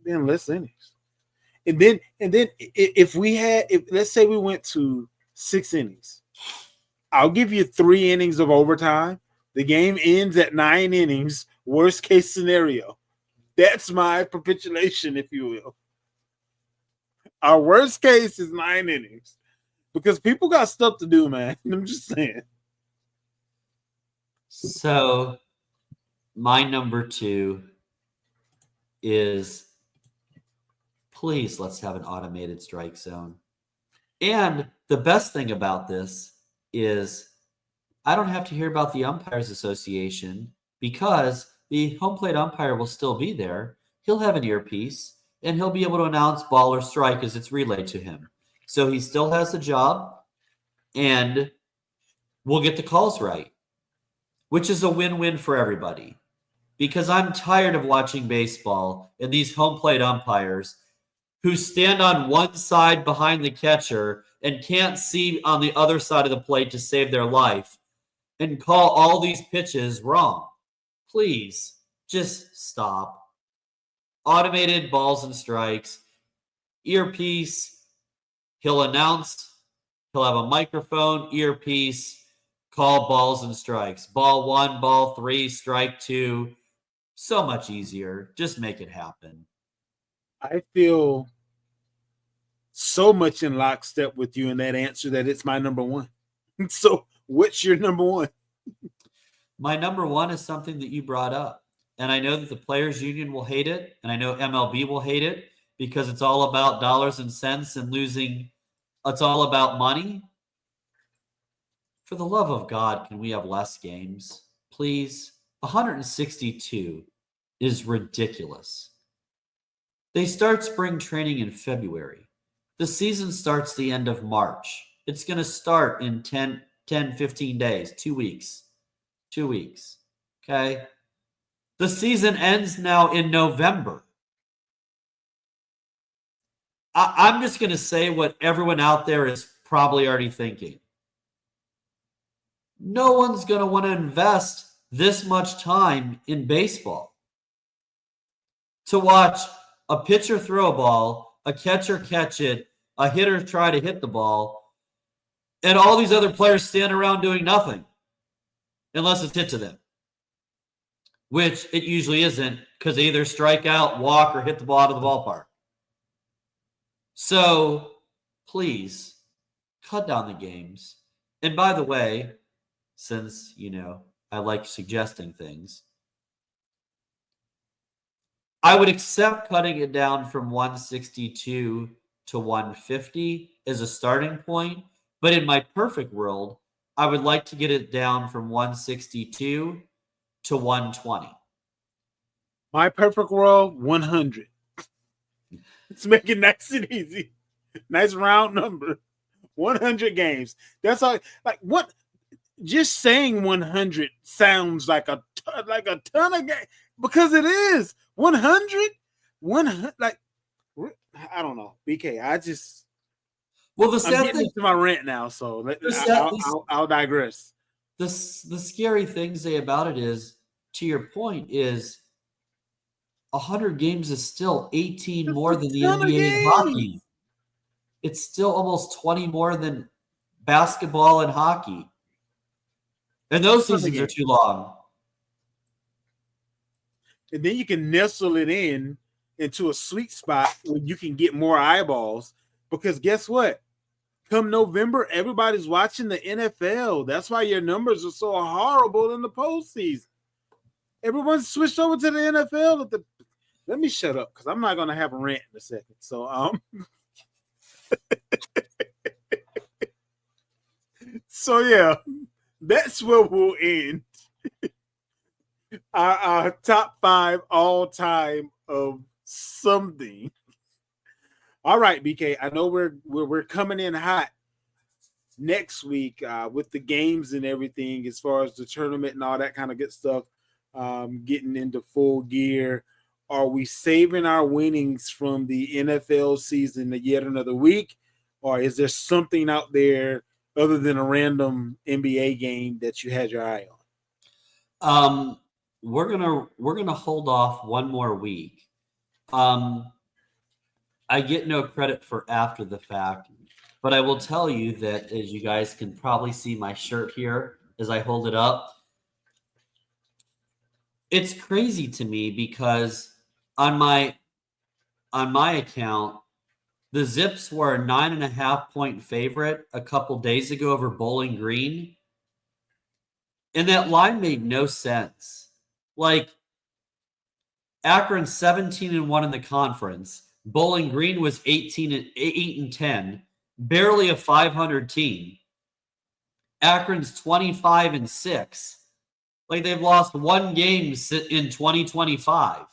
then less innings. And then if let's say we went to 6 innings, I'll give you 3 innings of overtime. The game ends at 9 innings. Worst case scenario. That's my capitulation, if you will. Our worst case is 9 innings because people got stuff to do, man. I'm just saying. So my number 2 is, please, let's have an automated strike zone. And the best thing about this is I don't have to hear about the Umpires Association because the home plate umpire will still be there. He'll have an earpiece and he'll be able to announce ball or strike as it's relayed to him. So he still has the job and we'll get the calls right, which is a win-win for everybody. Because I'm tired of watching baseball and these home plate umpires who stand on one side behind the catcher and can't see on the other side of the plate to save their life and call all these pitches wrong. Please, just stop. Automated balls and strikes, earpiece, he'll announce, he'll have a microphone, earpiece, call balls and strikes. Ball 1, ball 3, strike 2. So much easier. Just make it happen. I feel so much in lockstep with you in that answer that it's my number 1. So what's your number 1? My number 1 is something that you brought up. And I know that the Players Union will hate it, and I know MLB will hate it because it's all about dollars and cents and losing. It's all about money. For the love of God, can we have less games? Please. 162 is ridiculous. They start spring training in February. The season starts the end of March. It's going to start in 10, 15 days, 2 weeks. 2 weeks. Okay? The season ends now in November. I'm just going to say what everyone out there is probably already thinking. No one's going to want to invest this much time in baseball to watch a pitcher throw a ball, a catcher catch it, a hitter try to hit the ball, and all these other players stand around doing nothing unless it's hit to them, which it usually isn't because they either strike out, walk, or hit the ball out of the ballpark. So please cut down the games. And by the way, since, I like suggesting things, I would accept cutting it down from 162 to 150 as a starting point. But in my perfect world, I would like to get it down from 162 to 120. My perfect world, 100. Let's make it nice and easy. Nice round number. 100 games. That's all. Like what? Just saying 100 sounds like a ton of games because it is 100. 100. Like I don't know, BK. I'm getting into my rant now, so I'll digress. The scary thing, Zay, about it is, to your point, is 100 games is still 18 more than the NBA and hockey. It's still almost 20 more than basketball and hockey. And those seasons are too long. And then you can nestle it into a sweet spot where you can get more eyeballs. Because guess what? Come November, everybody's watching the NFL. That's why your numbers are so horrible in the postseason. Everyone's switched over to the NFL. Let me shut up because I'm not going to have a rant in a second. So, so yeah, that's where we'll end. Our top 5 all time of something. All right, BK. I know we're coming in hot next week with the games and everything, as far as the tournament and all that kind of good stuff, getting into full gear. Are we saving our winnings from the NFL season yet another week? Or is there something out there other than a random NBA game that you had your eye on? We're gonna hold off one more week. Um, I get no credit for after the fact, but I will tell you that as you guys can probably see my shirt here as I hold it up, it's crazy to me because on my on my account, the Zips were a 9.5 point favorite a couple days ago over Bowling Green, and that line made no sense. Like Akron's 17-1 in the conference. Bowling Green was 8-10, barely a 500 team. Akron's 25-6. Like they've lost one game in 2025.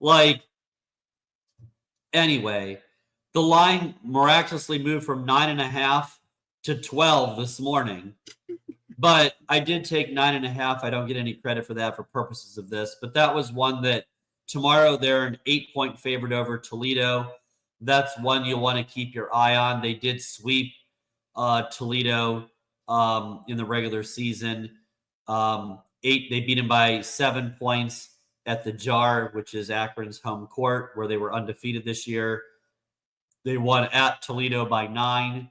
Like anyway, the line miraculously moved from 9.5 to 12 this morning. But I did take 9.5. I don't get any credit for that for purposes of this. But that was one that tomorrow they're an 8 point favorite over Toledo. That's one you'll want to keep your eye on. They did sweep Toledo in the regular season. They beat them by 7 points at the Jar, which is Akron's home court, where they were undefeated this year. They won at Toledo by 9.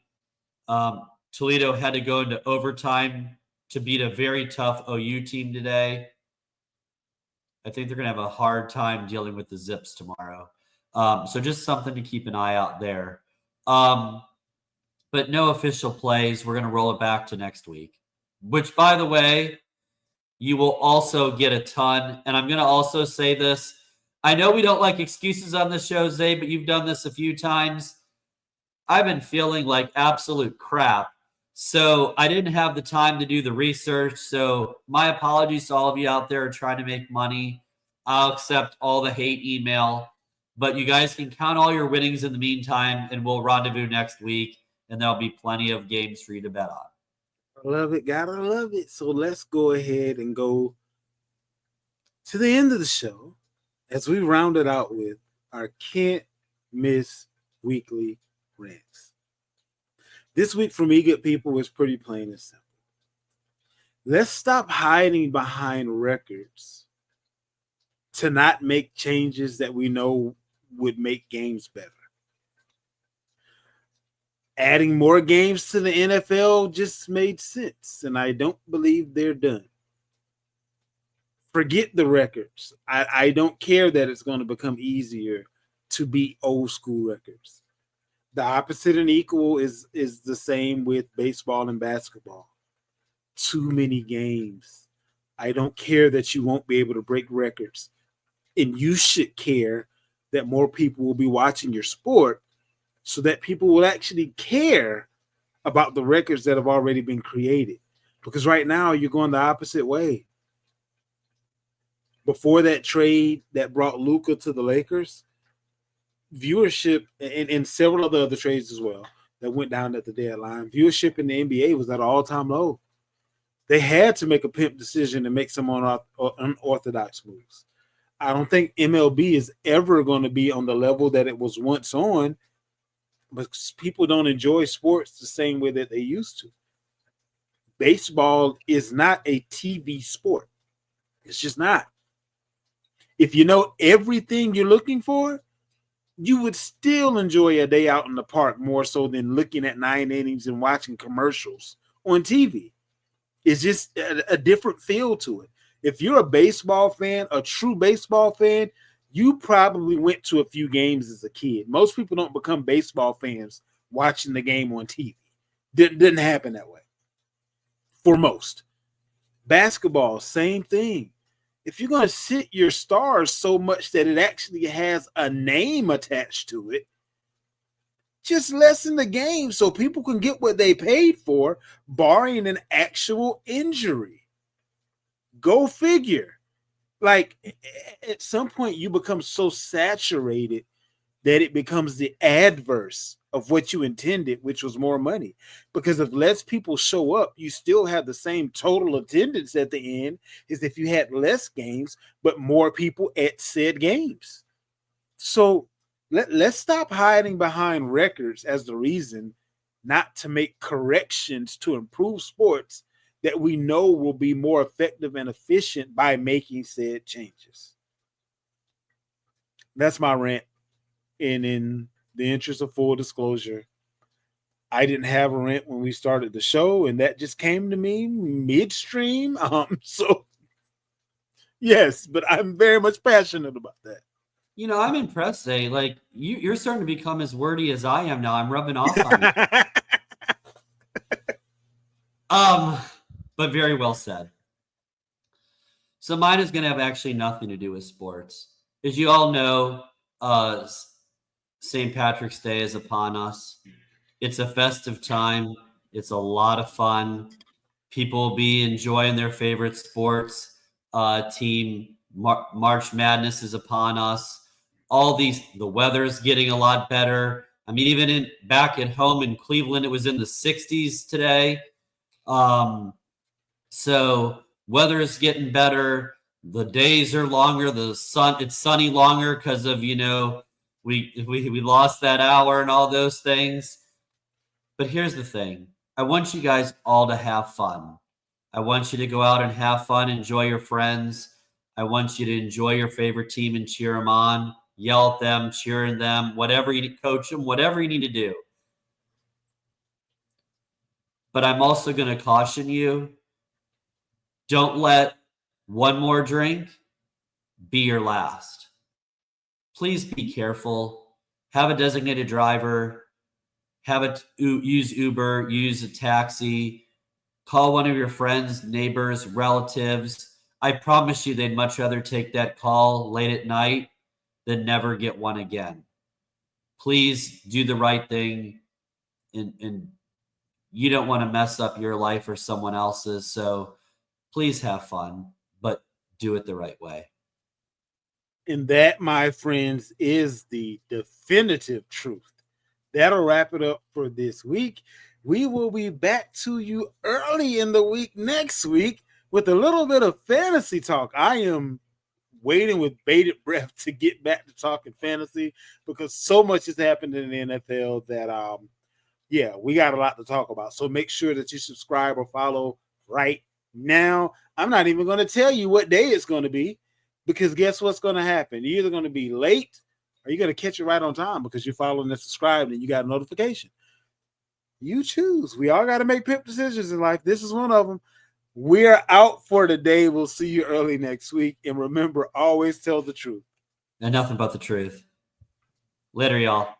Toledo had to go into overtime to beat a very tough OU team today. I think they're going to have a hard time dealing with the Zips tomorrow. So just something to keep an eye out there. But no official plays. We're going to roll it back to next week, which, by the way, you will also get a ton. And I'm going to also say this. I know we don't like excuses on this show, Zay, but you've done this a few times. I've been feeling like absolute crap. So I didn't have the time to do the research. So my apologies to all of you out there trying to make money. I'll accept all the hate email. But you guys can count all your winnings in the meantime, and we'll rendezvous next week, and there'll be plenty of games for you to bet on. I love it. Gotta love it. So let's go ahead and go to the end of the show as we round it out with our can't miss weekly rants. This week from Me Good People is pretty plain and simple. Let's stop hiding behind records to not make changes that we know would make games better. Adding more games to the NFL just made sense, and I don't believe they're done. Forget the records. I don't care that it's going to become easier to beat old school records. The opposite and equal is the same with baseball and basketball. Too many games. I don't care that you won't be able to break records. And you should care that more people will be watching your sport so that people will actually care about the records that have already been created. Because right now you're going the opposite way. Before that trade that brought Luka to the Lakers, viewership and several other trades as well that went down at the deadline, viewership in the NBA was at an all-time low. They had to make a pimp decision and make some unorthodox moves. I don't think MLB is ever going to be on the level that it was once on, because people don't enjoy sports the same way that they used to. Baseball is not a TV sport. It's just not. If you know everything you're looking for, you would still enjoy a day out in the park more so than looking at 9 innings and watching commercials on TV. It's just a different feel to it. If you're a baseball fan, a true baseball fan, you probably went to a few games as a kid. Most people don't become baseball fans watching the game on TV. Didn't happen that way for most. Basketball, same thing. If you're going to sit your stars so much that it actually has a name attached to it, just lessen the game so people can get what they paid for, barring an actual injury. Go figure. Like, at some point, you become so saturated that it becomes the adverse of what you intended, which was more money. Because if less people show up, you still have the same total attendance at the end as if you had less games, but more people at said games. So let's stop hiding behind records as the reason not to make corrections to improve sports that we know will be more effective and efficient by making said changes. That's my rant. And in the interest of full disclosure, I didn't have a rant when we started the show, and that just came to me midstream. So yes, but I'm very much passionate about that. I'm impressed today. Like you're starting to become as wordy as I am now. I'm rubbing off on you. But very well said. So mine is going to have actually nothing to do with sports. As you all know, St. Patrick's Day is upon us. It's a festive time. It's a lot of fun. People will be enjoying their favorite sports team. March Madness is upon us. The weather's getting a lot better. I mean, even back at home in Cleveland, it was in the 60s today. So weather is getting better. The days are longer. It's sunny longer because of, we lost that hour and all those things. But here's the thing. I want you guys all to have fun. I want you to go out and have fun, enjoy your friends. I want you to enjoy your favorite team and cheer them on, yell at them, cheering them, whatever you need, coach them, whatever you need to do. But I'm also going to caution you, don't let one more drink be your last. Please be careful. Have a designated driver. Use Uber, use a taxi. Call one of your friends, neighbors, relatives. I promise you they'd much rather take that call late at night than never get one again. Please do the right thing, and you don't want to mess up your life or someone else's. So please have fun, but do it the right way. And that, my friends, is the definitive truth. That'll wrap it up for this week. We will be back to you early in the week next week with a little bit of fantasy talk. I am waiting with bated breath to get back to talking fantasy because so much has happened in the NFL that we got a lot to talk about. So make sure that you subscribe or follow right now. I'm not even going to tell you what day it's going to be because guess what's going to happen? You're either going to be late or you're going to catch it right on time because you're following and subscribed and you got a notification. You choose. We all got to make pimp decisions in life. This is one of them. We're out for today. We'll see you early next week. And remember, always tell the truth. And nothing but the truth. Later, y'all.